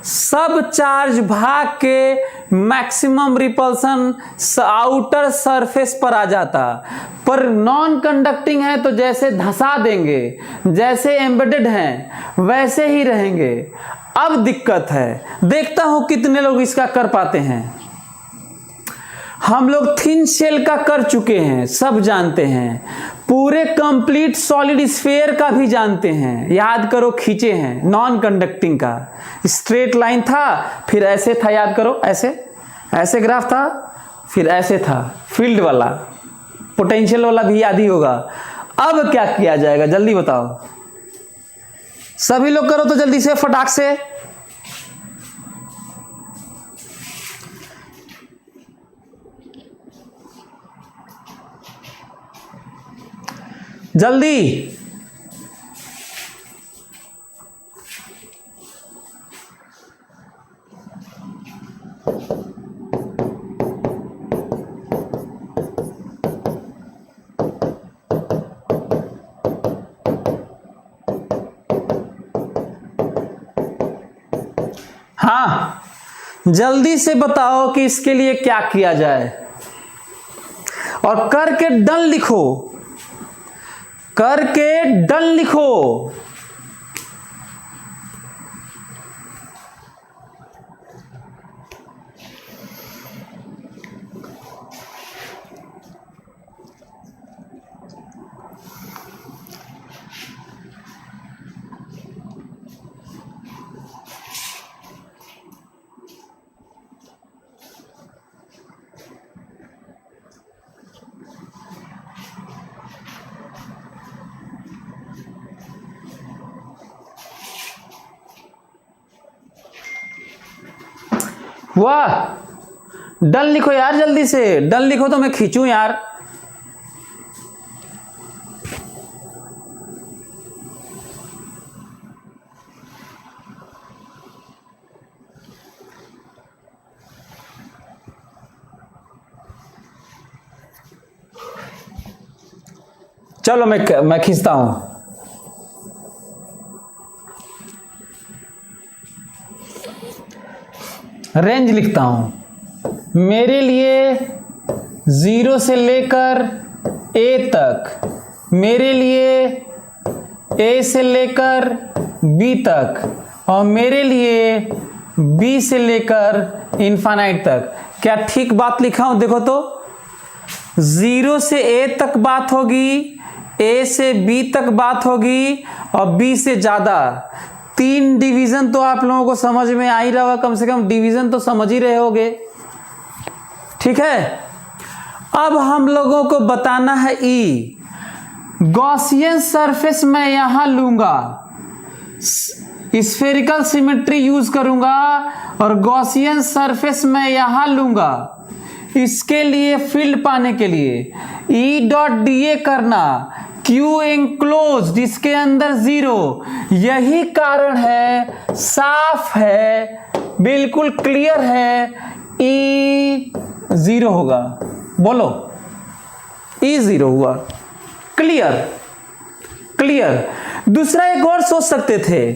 सब चार्ज भाग के मैक्सिमम रिपल्सन आउटर सरफेस पर आ जाता, पर नॉन कंडक्टिंग है तो जैसे धंसा देंगे, जैसे एम्बेडेड हैं वैसे ही रहेंगे। अब दिक्कत है, देखता हूं कितने लोग इसका कर पाते हैं। हम लोग थिन सेल का कर चुके हैं, सब जानते हैं, पूरे कंप्लीट सॉलिड स्फीयर का भी जानते हैं, याद करो खींचे हैं। नॉन कंडक्टिंग का स्ट्रेट लाइन था, फिर ऐसे था, याद करो ऐसे ग्राफ था, फिर ऐसे था, फील्ड वाला पोटेंशियल वाला भी याद ही होगा। अब क्या किया जाएगा जल्दी बताओ, सभी लोग करो तो जल्दी से फटाक से। जल्दी हाँ जल्दी से बताओ कि इसके लिए क्या किया जाए, और करके डन लिखो, करके डन लिखो। वाह डन लिखो यार, जल्दी से डन लिखो तो मैं खींचूं यार। चलो मैं खींचता हूं। रेंज लिखता हूं, मेरे लिए 0 से लेकर A तक, मेरे लिए A से लेकर B तक, और मेरे लिए B से लेकर इनफाइनाइट तक। क्या ठीक बात लिखा हूं देखो तो, 0 से A तक बात होगी, A से B तक बात होगी, और B से ज्यादा। 3 डिवीजन तो आप लोगों को समझ में आ ही रहा होगा, कम से कम डिवीजन तो समझ ही रहे होगे, ठीक है। अब हम लोगों को बताना है गॉसियन सरफेस मैं यहां लूंगा, स्फेरिकल सिमेट्री यूज करूंगा और गॉसियन सरफेस मैं यहां लूंगा। इसके लिए फील्ड पाने के लिए E डॉट DA करना, Q एंक्लोज्ड, इसके अंदर 0। यही कारण है, साफ है, बिल्कुल क्लियर है, E 0 होगा। बोलो, E 0 हुआ। Clear, clear. दूसरा एक और सोच सकते थे,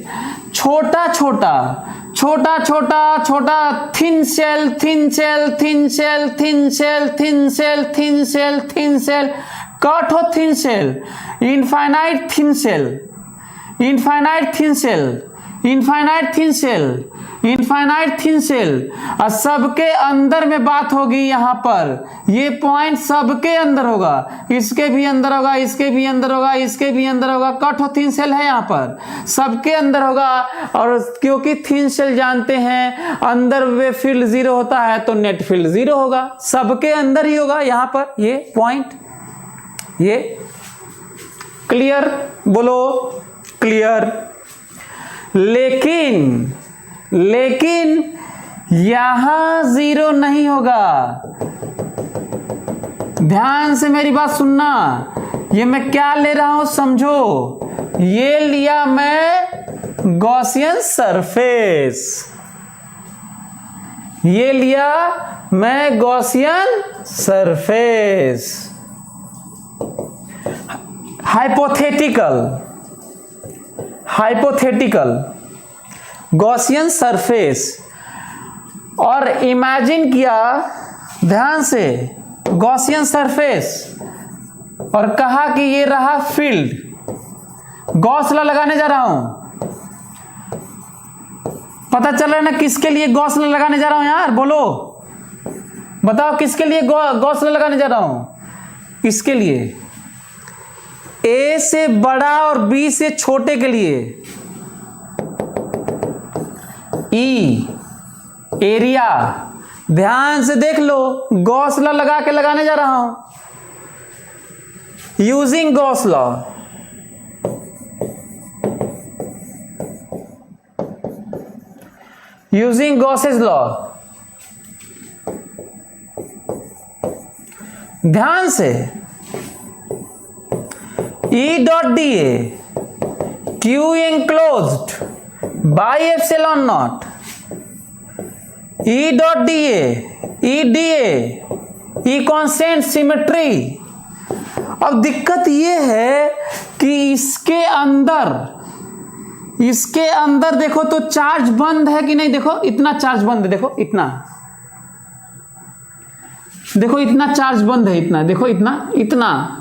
छोटा छोटा छोटा छोटा छोटा thin cell thin cell thin cell thin cell thin cell thin cell thin cell, cut हो thin cell, infinite thin cell, infinite thin cell, infinite thin cell, infinite thin cell. और सबके अंदर में बात होगी यहाँ पर, ये पॉइंट सबके अंदर होगा, इसके भी अंदर होगा, इसके भी अंदर होगा, इसके भी अंदर होगा। कट हो थिन सेल है यहाँ पर, सबके अंदर होगा। और क्योंकि थिन सेल जानते हैं अंदर वे फील्ड 0 होता है, तो नेट फील्ड 0 होगा, सबके अंदर ही होगा यहाँ पर ये पॉइंट। ये क्लियर? बोलो क्लियर। लेकिन यहां 0 नहीं होगा। ध्यान से मेरी बात सुनना, ये मैं क्या ले रहा हूं समझो। ये लिया मैं गॉसियन सरफेस, ये लिया मैं Gaussian surface. Hypothetical Gaussian surface, और इमेजिन किया ध्यान से गॉसियन सरफेस, और कहा कि ये रहा फील्ड। गॉस लॉ लगाने जा रहा हूं, पता चल रहा है ना किसके लिए गॉस लॉ लगाने जा रहा हूं यार? बोलो, बताओ किसके लिए गॉस लॉ लगाने जा रहा हूं? इसके लिए, ए से बड़ा और बी से छोटे के लिए। ई एरिया, ध्यान से देख लो, गॉस लॉ लगा के लगाने जा रहा हूं, using Gauss law. Using Gauss's law. ध्यान से, E dot DA, Q enclosed by epsilon naught, E dot DA, E DA, E constant symmetry. अब दिक्कत ये है कि इसके अंदर देखो तो चार्ज बंद है कि नहीं? देखो इतना चार्ज बंद है, देखो इतना, देखो इतना चार्ज बंद है, इतना देखो, इतना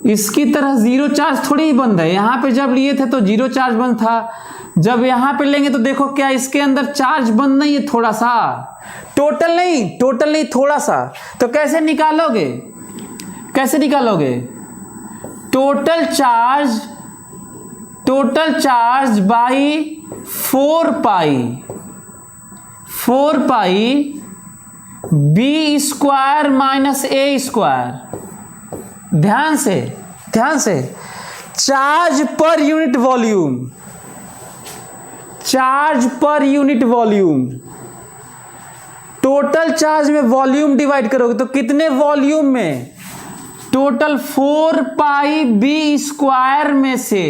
इसकी तरह 0 चार्ज थोड़ी ही बंद है। यहां पे जब लिए थे तो 0 चार्ज बंद था, जब यहां पे लेंगे तो देखो क्या इसके अंदर चार्ज बंद नहीं है, थोड़ा सा, टोटल नहीं थोड़ा सा। तो कैसे निकालोगे? Total charge by 4 pi B square minus A square. ध्यान से, चार्ज पर यूनिट वॉल्यूम, टोटल चार्ज में वॉल्यूम डिवाइड करोगे तो कितने वॉल्यूम में? टोटल 4 पाई बी स्क्वायर में से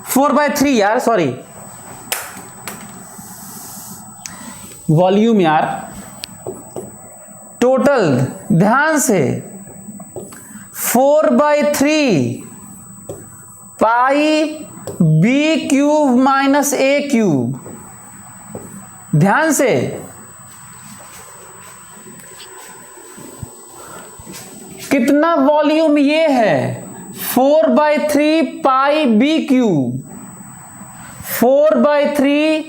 4/3 यार, सॉरी वॉल्यूम यार, टोटल। ध्यान से, 4/3 pi b cube minus a cube. ध्यान से, कितना वॉल्यूम ये है? 4/3 pi b cube, 4/3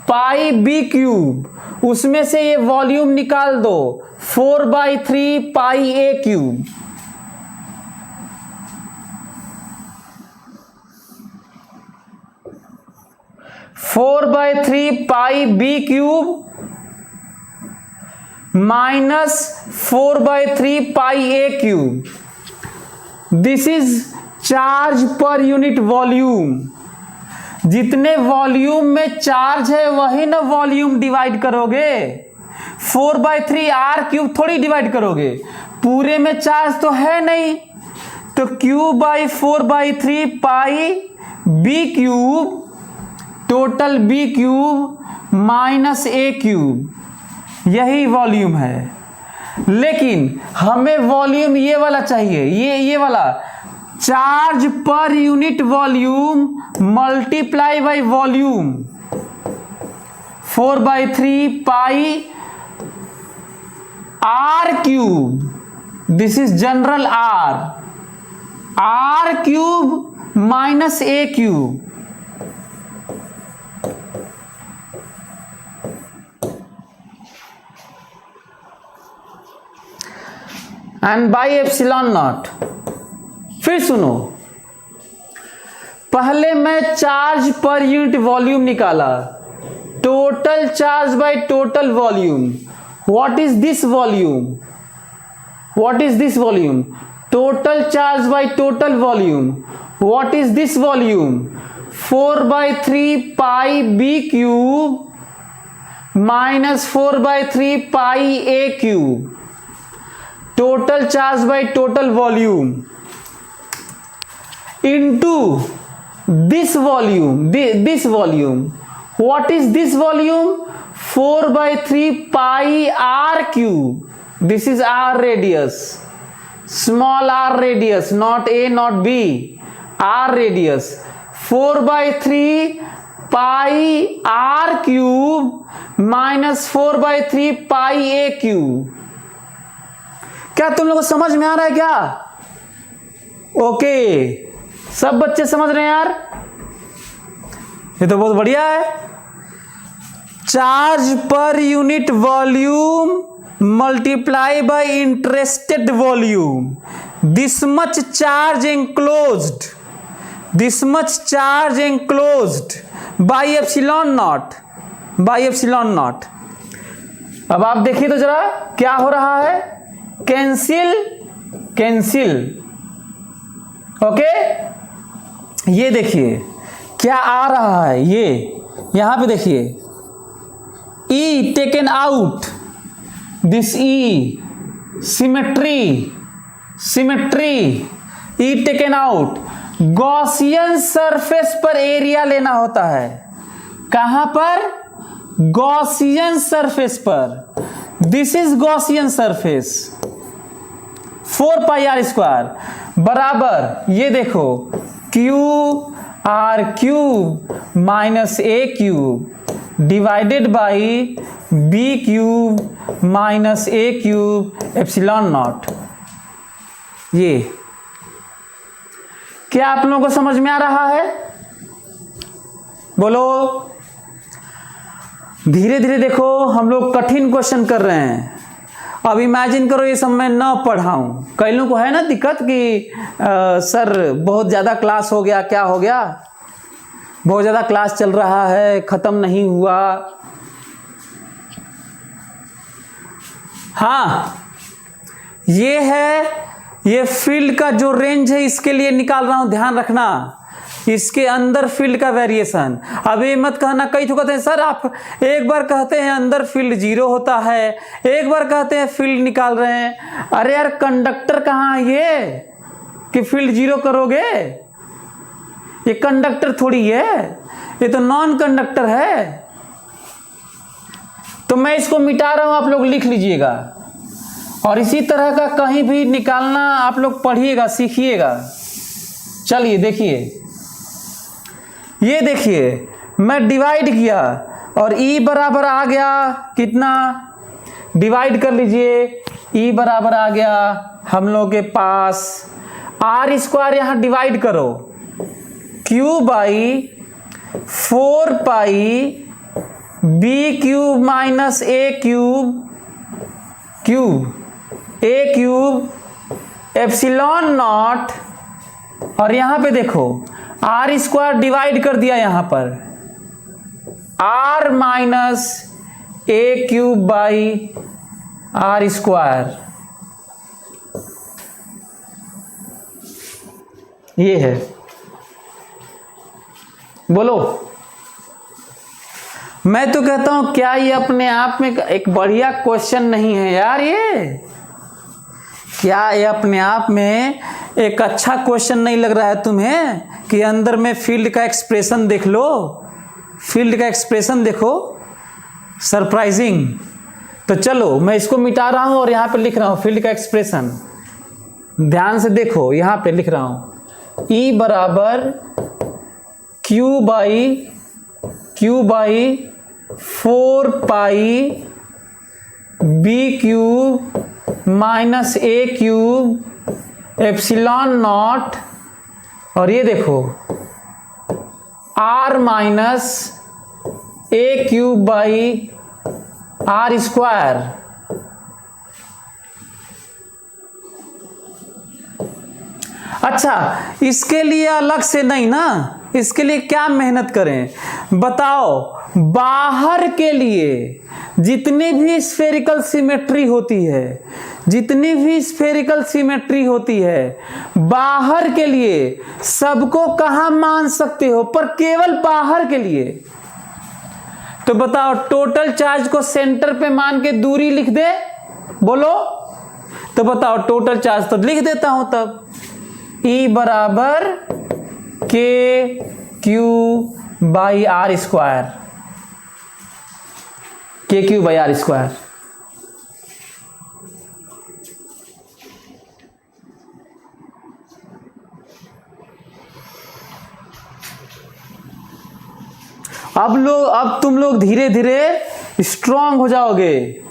pi b cube, उसमें से ये वॉल्यूम निकाल दो, 4/3 pi a cube. Four by three pi b cube minus 4/3 pi a cube. This is charge पर यूनिट वॉल्यूम। जितने वॉल्यूम में चार्ज है वही ना वॉल्यूम डिवाइड करोगे। 4/3 r³ थोड़ी डिवाइड करोगे, पूरे में चार्ज तो है नहीं, तो q/4/3 पाई b³ total b³ minus a³, यही वॉल्यूम है। लेकिन हमें वॉल्यूम ये वाला चाहिए, ये वाला चार्ज पर unit volume multiply by volume. 4/3 pi r³, this is general r³ minus a³। And by epsilon not. फिर सुनो, पहले मैं चार्ज पर यूनिट वॉल्यूम निकाला, total charge by total volume. What is this volume? What is this volume? Total charge by total volume. What is this volume? 4/3 pi b³ minus 4/3 pi a³, total charge by total volume into this volume, this volume. What is this volume? 4/3 pi r³, this is r radius, small r radius, not a not b, r radius. 4/3 pi r³ minus 4/3 pi a³। क्या तुम लोगों को समझ में आ रहा है क्या? ओके, सब बच्चे समझ रहे हैं यार, ये तो बहुत बढ़िया है। चार्ज पर unit volume multiply by interested volume, this much charge enclosed, this much charge enclosed by epsilon naught, by epsilon naught. अब आप देखिए तो जरा क्या हो रहा है, कैंसिल कैंसिल। ओके, ये देखिए क्या आ रहा है, ये यहां पे देखिए, E taken out, this E symmetry, symmetry, E taken out. Gaussian surface पर एरिया लेना होता है, कहां पर? गॉसियन सरफेस पर। This is Gaussian surface. 4πr² बराबर, ये देखो, QR³ minus a³ divided by b³ minus a³ epsilon not. ये क्या आप लोगों को समझ में आ रहा है? बोलो। धीरे धीरे देखो, हम लोग कठिन क्वेश्चन कर रहे हैं। अब इमेजिन करो ये सब मैं ना पढ़ाऊं, कई लोगों को है ना दिक्कत कि सर बहुत ज़्यादा क्लास हो गया, क्या हो गया, बहुत ज़्यादा क्लास चल रहा है, ख़त्म नहीं हुआ। हाँ, ये है, ये फील्ड का जो रेंज है इसके लिए निकाल रहा हूं, ध्यान रखना, इसके अंदर फील्ड का वेरिएशन। अब ये मत कहना, कई तो कहते हैं सर आप एक बार कहते हैं अंदर फील्ड 0 होता है, एक बार कहते हैं फील्ड निकाल रहे हैं। अरे यार कंडक्टर कहाँ है ये कि फील्ड 0 करोगे? ये कंडक्टर थोड़ी है, ये तो नॉन कंडक्टर है। तो मैं इसको मिटा रहा हूं, आप लोग लिख लीजिएगा, और इसी तरह का कहीं भी निकालना आप लोग पढ़िएगा, सीखिएगा। चलिए देखिए, ये देखिए मैं डिवाइड किया और E बराबर आ गया कितना, डिवाइड कर लीजिए, E बराबर आ गया हम लोग के पास r² यहां डिवाइड करो, q/4 pi b³ minus a³ epsilon not. और यहां पे देखो r² डिवाइड कर दिया यहां पर, r minus a³ by r²। ये है, बोलो। मैं तो कहता हूं क्या ये अपने आप में एक बढ़िया क्वेश्चन नहीं है यार? ये क्या ये अपने आप में एक अच्छा क्वेश्चन नहीं लग रहा है तुम्हें कि अंदर में फील्ड का एक्सप्रेशन देख लो, फील्ड का एक्सप्रेशन देखो, सरप्राइजिंग। तो चलो मैं इसको मिटा रहा हूं और यहां पे लिख रहा हूं फील्ड का एक्सप्रेशन। ध्यान से देखो, यहां पे लिख रहा हूं E बराबर Q by 4 pi B cube minus A cube epsilon not, और ये देखो R minus A cube by R square. अच्छा, इसके लिए अलग से नहीं ना, इसके लिए क्या मेहनत करें बताओ? बाहर के लिए जितनी भी स्फेरिकल सिमेट्री होती है, जितनी भी स्फेरिकल सिमेट्री होती है, बाहर के लिए सबको कहां मान सकते हो? पर केवल बाहर के लिए। तो बताओ, टोटल चार्ज को सेंटर पे मान के दूरी लिख दे, बोलो। तो बताओ टोटल चार्ज तो लिख देता हूं तब, E बराबर KQ by R square, KQ by R square. अब तुम लोग धीरे धीरे स्ट्रांग हो जाओगे।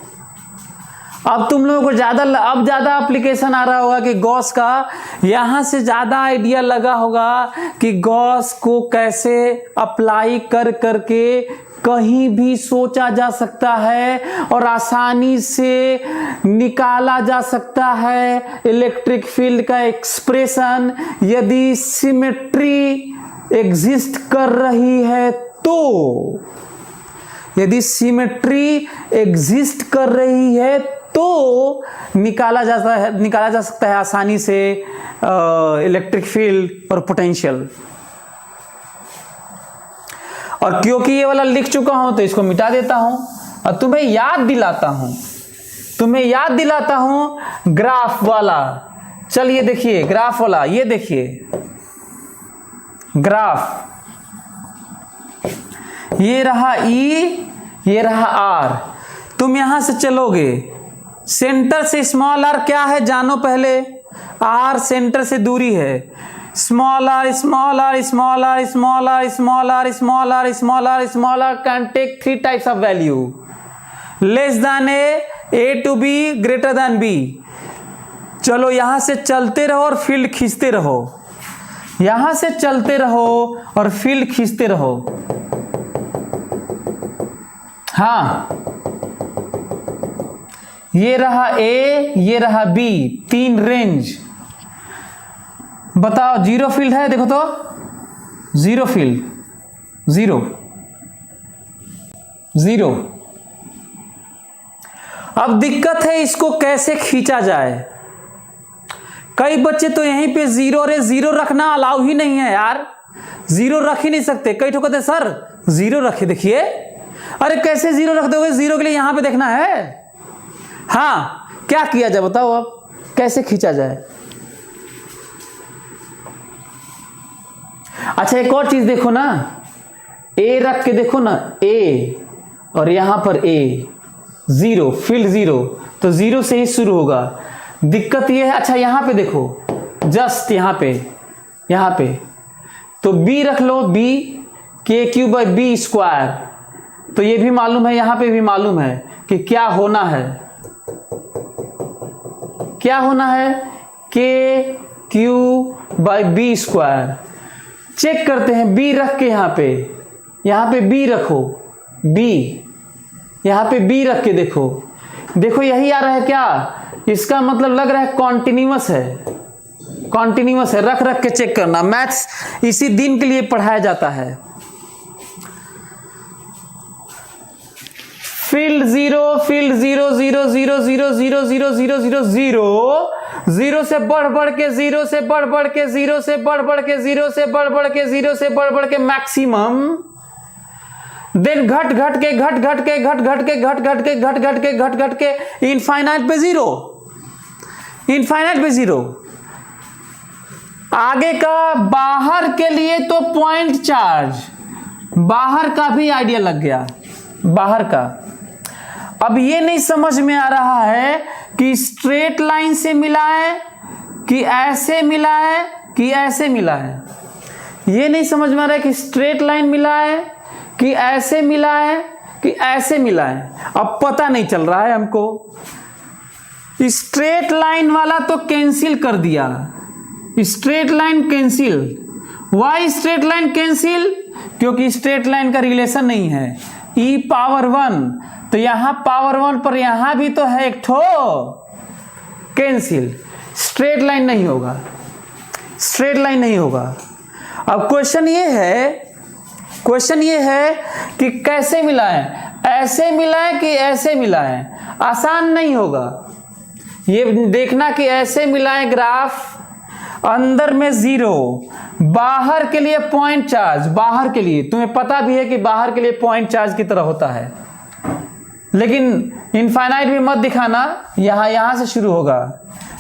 अब तुम लोगों को ज्यादा एप्लीकेशन आ रहा होगा कि गॉस का, यहां से ज्यादा आइडिया लगा होगा कि गॉस को कैसे अप्लाई कर करके कहीं भी सोचा जा सकता है और आसानी से निकाला जा सकता है इलेक्ट्रिक फील्ड का एक्सप्रेशन, यदि सिमेट्री एग्जिस्ट कर रही है तो। यदि सिमेट्री एग्जिस्ट कर रही है तो निकाला जा सकता है आसानी से इलेक्ट्रिक फील्ड और पोटेंशियल। और क्योंकि ये वाला लिख चुका हूं तो इसको मिटा देता हूं और तुम्हें याद दिलाता हूं ग्राफ वाला। चलिए देखिए ग्राफ वाला, ये देखिए ग्राफ, ये रहा E, ये रहा R। तुम यहां से चलोगे, सेंटर से स्मॉल r क्या है जानो पहले। R सेंटर से दूरी है, small r small r small r small r small r small r small r small r can take 3 types of value, less than A to B greater than B। चलो यहां से चलते रहो और फील्ड खींचते रहो, यहां से चलते रहो और फील्ड खींचते रहो। हाँ, ये रहा A, ये रहा B, 3 रेंज। बताओ जीरो फील्ड है, देखो तो जीरो फील्ड, जीरो जीरो। अब दिक्कत है इसको कैसे खींचा जाए। कई बच्चे तो यहीं पे जीरो रखना अलाउ ही नहीं है यार, जीरो रख ही नहीं सकते। कई ठो कहते सर जीरो रखे, देखिए। अरे कैसे जीरो रख दोगे? जीरो के लिए यहां पे देखना है। हाँ, क्या किया जाए बताओ, अब कैसे खींचा जाए। अच्छा एक और चीज देखो ना, A रख के देखो ना, A और यहां पर A, जीरो, फील्ड जीरो, तो जीरो से ही शुरू होगा। दिक्कत ये है, अच्छा यहां पे देखो, जस्ट यहां पे तो B रख लो, B KQ by B square. तो ये भी मालूम है, यहां पे भी मालूम है कि क्या होना है, क्या होना है, KQ by B square. Check करते हैं, B रख के यहां पे B रखो, B यहां पे B रख के देखो, देखो यही आ रहा है क्या? इसका मतलब लग रहा है कॉन्टिन्यूअस है, कॉन्टिन्यूअस है। रख रख के चेक करना, मैथ्स इसी दिन के लिए पढ़ाया जाता है। Field zero, field zero, zero zero zero zero zero zero zero zero, zero से बढ़ बढ़ के, जीरो से बढ़ बढ़ के, जीरो से बढ़ बढ़ के, जीरो से बढ़ बढ़ के, जीरो से बढ़ बढ़ के मैक्सिमम, देन घट घट के, घट घट के, घट घट के, घट घट के, घट घट के, घट घट के इनफाइनाइट पे जीरो, इनफाइनाइट पे जीरो। आगे का बाहर के लिए तो पॉइंट चार्ज, बाहर का भी आइडिया लग गया, बाहर का। अब ये नहीं समझ में आ रहा है कि स्ट्रेट लाइन से मिला है कि ऐसे मिला है कि ऐसे मिला है, ये नहीं समझ में आ रहा है कि स्ट्रेट लाइन मिला है कि ऐसे मिला है कि ऐसे मिला है। अब पता नहीं चल रहा है हमको। स्ट्रेट लाइन वाला तो कैंसिल कर दिया, straight line cancel. Why straight line cancel? क्योंकि स्ट्रेट लाइन का रिलेशन नहीं है। e पावर 1, तो यहां पावर 1 पर यहां भी तो है एक ठो, कैंसिल। स्ट्रेट लाइन नहीं होगा, स्ट्रेट लाइन नहीं होगा। अब क्वेश्चन ये है, क्वेश्चन ये है कि कैसे मिला है, ऐसे मिला है कि ऐसे मिला है। आसान नहीं होगा ये देखना कि ऐसे मिला है ग्राफ, अंदर में जीरो, बाहर के लिए पॉइंट चार्ज, बाहर के लिए तुम्हें पता भी है कि बाहर के लिए पॉइंट चार्ज की तरह होता है, लेकिन इनफाइनाइट भी मत दिखाना, यहां से शुरू होगा।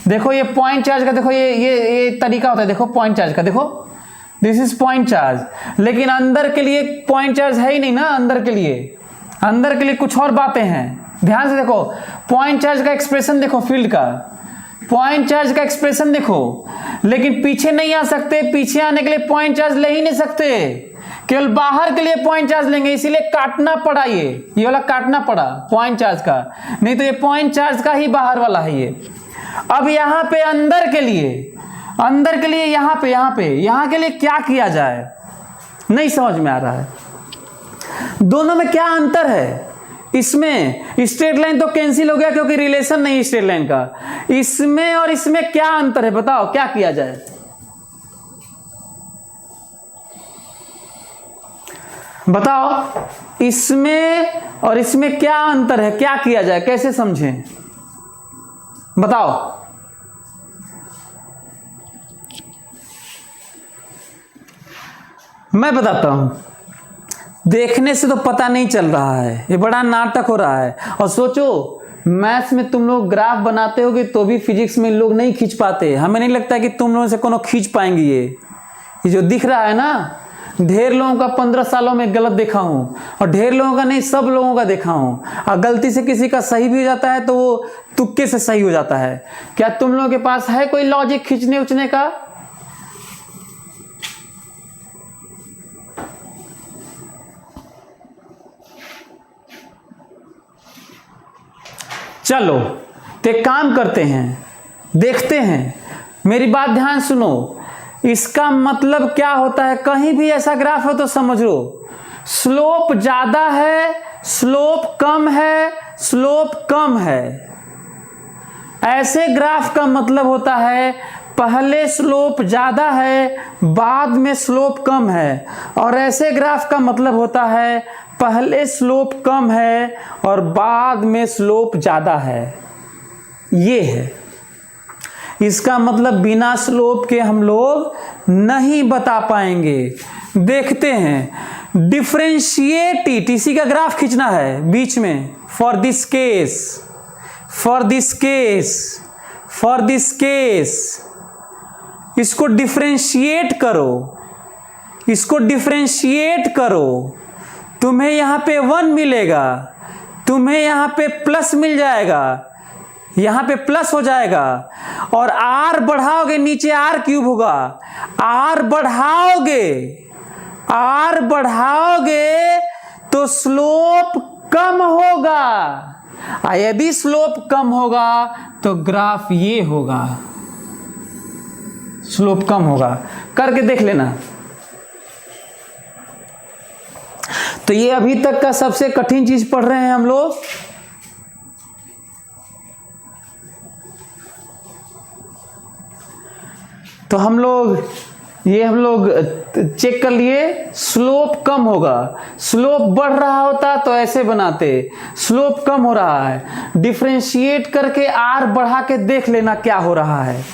देखो ये पॉइंट चार्ज का, देखो ये तरीका होता है, देखो पॉइंट चार्ज का, देखो दिस इज पॉइंट चार्ज, लेकिन अंदर के लिए पॉइंट चार्ज है ही नहीं ना। अंदर के लिए कुछ और बातें हैं। ध्यान से देखो, पॉइंट चार्ज का एक्सप्रेशन देखो, फील्ड का पॉइंट चार्ज का एक्सप्रेशन देखो, लेकिन पीछे नहीं आ सकते। पीछे आने के लिए पॉइंट चार्ज ले ही नहीं सकते, केवल बाहर के लिए पॉइंट चार्ज लेंगे, इसीलिए काटना पड़ा, ये वाला काटना पड़ा पॉइंट चार्ज का, नहीं तो ये पॉइंट चार्ज का ही बाहर वाला है ये। अब यहाँ पे अंदर के लिए यहाँ के लिए क्या किया जाए, नहीं समझ में आ रहा है। दोनों में क्या अंतर है? इसमें स्ट्रेट लाइन तो कैंसिल हो गया क्योंकि रिलेशन नहीं स्ट्रेट लाइन का। इसमें और इसमें क्या अंतर है, बताओ क्या किया जाए? बताओ इसमें और इसमें क्या अंतर है, क्या किया जाए, कैसे समझें, बताओ। मैं बताता हूं, देखने से तो पता नहीं चल रहा है, ये बड़ा नाटक हो रहा है। और सोचो मैथ्स में तुम लोग ग्राफ बनाते होगे तो भी फिजिक्स में लोग नहीं खींच पाते। हमें नहीं लगता कि तुम लोगों से कोनो खींच पाएंगे। ये जो दिख रहा है ना, ढेर लोगों का 15 सालों में गलत देखा हूं, और ढेर लोगों का नहीं, सब लोगों का देखा हूं। और गलती से किसी का सही भी हो जाता है तो वो तुक्के से सही हो जाता है। क्या तुम लोगों के पास है कोई लॉजिक खींचने उचने का? चलो तो एक काम करते हैं, देखते हैं, मेरी बात ध्यान सुनो। इसका मतलब क्या होता है, कहीं भी ऐसा ग्राफ हो तो समझ लो, स्लोप ज्यादा है, स्लोप कम है, स्लोप कम है। ऐसे ग्राफ का मतलब होता है पहले स्लोप ज्यादा है, बाद में स्लोप कम है। और ऐसे ग्राफ का मतलब होता है पहले स्लोप कम है और बाद में स्लोप ज्यादा है। ये है इसका मतलब, बिना स्लोप के हम लोग नहीं बता पाएंगे। देखते हैं, डिफरेंशिएट इसी का ग्राफ खींचना है बीच में। For this case, for this case, for this case, इसको डिफरेंशिएट करो, इसको डिफरेंशिएट करो। तुम्हें यहां पे 1 मिलेगा, तुम्हें यहां पे प्लस मिल जाएगा, यहां पे प्लस हो जाएगा। और r बढ़ाओगे, नीचे r क्यूब होगा। r बढ़ाओगे तो स्लोप कम होगा, और यदि स्लोप कम होगा तो ग्राफ ये होगा, स्लोप कम होगा। करके देख लेना। तो ये अभी तक का सबसे कठिन चीज पढ़ रहे हैं हम लोग। तो हम लोग ये हम लोग चेक कर लिए, स्लोप कम होगा, स्लोप बढ़ रहा होता तो ऐसे बनाते, स्लोप कम हो रहा है, डिफरेंशिएट करके आर बढ़ा के देख लेना क्या हो रहा है।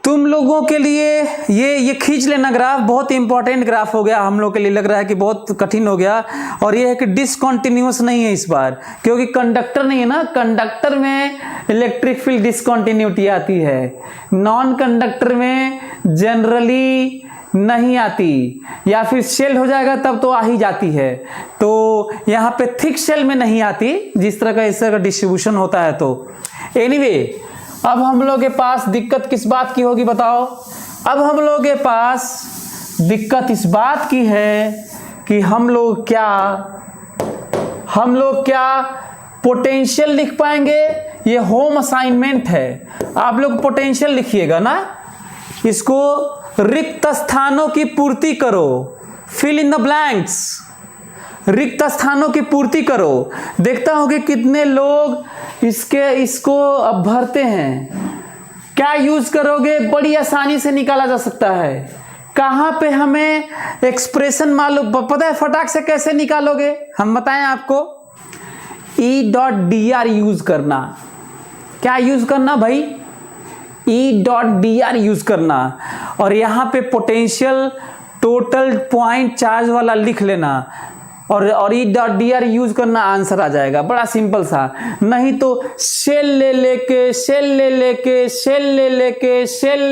तुम लोगों के लिए ये खींच लेना ग्राफ, बहुत इंपॉर्टेंट ग्राफ हो गया हम लोग के लिए, लग रहा है कि बहुत कठिन हो गया। और ये है कि डिसकंटिन्यूअस नहीं है इस बार, क्योंकि कंडक्टर नहीं है ना, कंडक्टर में इलेक्ट्रिक फील्ड डिसकंटिन्यूटी आती है, नॉन कंडक्टर में जनरली नहीं आती, या फिर शेल हो जाएगा तब तो आ ही जाती है। तो यहाँ पे थिक शेल में नहीं आती, जिस तरह का इस तरह का डिस्ट्रीब्यूशन होता है। तो एनीवे, अब हम लोग के पास दिक्कत किस बात की होगी बताओ? अब हम लोग के पास दिक्कत इस बात की है कि हम लोग क्या पोटेंशियल लिख पाएंगे? ये होम असाइनमेंट है, आप लोग पोटेंशियल लिखिएगा ना। इसको रिक्त स्थानों की पूर्ति करो, फिल इन द ब्लैंक्स, रिक्त स्थानों की पूर्ति करो। देखता हूं कि कितने लोग इसको अब भरते हैं। क्या यूज करोगे? बड़ी आसानी से निकाला जा सकता है। कहां पे हमें एक्सप्रेशन मालूम पता है, फटाक से कैसे निकालोगे हम बताएं आपको? E.dr यूज करना। क्या यूज करना भाई? E.dr यूज करना, और यहां पे पोटेंशियल टोटल पॉइंट चार्ज वाला लिख लेना, और E.dr यूज करना, आंसर आ जाएगा। बड़ा सिंपल सा। नहीं तो शेल ले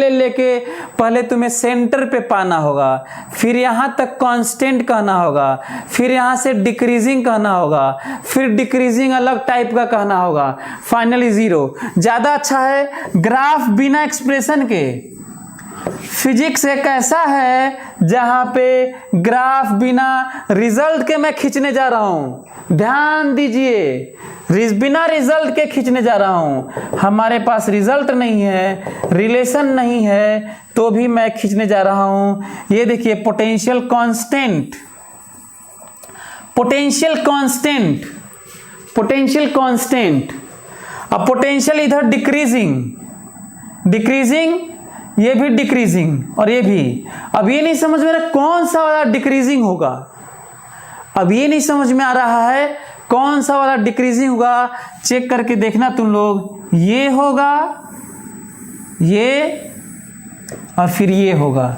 लेके पहले तुम्हें सेंटर पे पाना होगा, फिर यहां तक कांस्टेंट कहना होगा, फिर यहां से डिक्रीजिंग कहना होगा, फिर डिक्रीजिंग अलग टाइप का कहना होगा, फाइनली जीरो। ज्यादा अच्छा है ग्राफ बिना एक्सप्रेशन के। फिजिक्स एक ऐसा है जहां पे ग्राफ बिना रिजल्ट के मैं खींचने जा रहा हूं, ध्यान दीजिए, बिना रिजल्ट के खींचने जा रहा हूं। हमारे पास रिजल्ट नहीं है, रिलेशन नहीं है, तो भी मैं खींचने जा रहा हूं। ये देखिए potential constant, potential constant, potential constant. अब पोटेंशियल इधर डिक्रीजिंग, ये भी डिक्रीजिंग, और ये भी। अब ये नहीं समझ में आ रहा कौन सा वाला डिक्रीजिंग होगा, अब ये नहीं समझ में आ रहा है कौन सा वाला डिक्रीजिंग होगा। चेक करके देखना तुम लोग, ये होगा, ये, और फिर ये होगा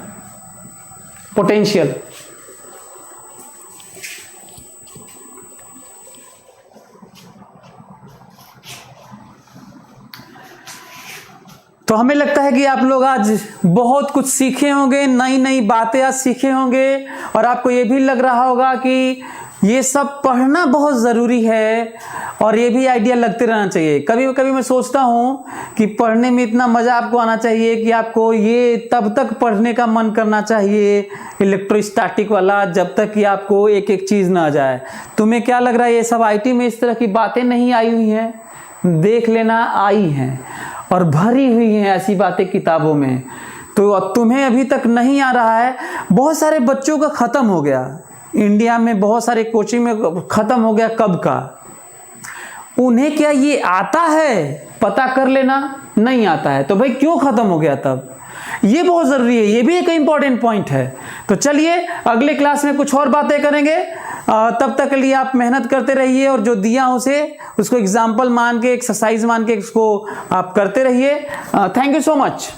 पोटेंशियल। तो हमें लगता है कि आप लोग आज बहुत कुछ सीखे होंगे, नई नई बातें आज सीखे होंगे, और आपको ये भी लग रहा होगा कि ये सब पढ़ना बहुत ज़रूरी है, और ये भी आइडिया लगते रहना चाहिए। कभी कभी मैं सोचता हूँ कि पढ़ने में इतना मज़ा आपको आना चाहिए कि आपको ये तब तक पढ़ने का मन करना चाहिए इलेक्ट्रोस्टैटिक वाला, जब तक कि आपको एक एक चीज़ ना आ जाए। तुम्हें क्या लग रहा है ये सब आईटी में इस तरह की बातें नहीं आई हुई हैं? देख लेना, आई हैं, और भरी हुई हैं ऐसी बातें किताबों में। तो तुम्हें अभी तक नहीं आ रहा है। बहुत सारे बच्चों का ख़त्म हो गया इंडिया में, बहुत सारे कोचिंग में ख़त्म हो गया कब का। उन्हें क्या ये आता है? पता कर लेना, नहीं आता है तो भाई क्यों ख़त्म हो गया तब? ये बहुत ज़रूरी है, ये भी एक इम्पॉर्टेंट पॉइंट है। तो चलिए अगले क्लास में कुछ और बातें करेंगे। तब तक के लिए आप मेहनत करते रहिए, और जो दिया उसको एग्जाम्पल मान के, एक्सरसाइज मान के उसको आप करते रहिए। Thank you so much.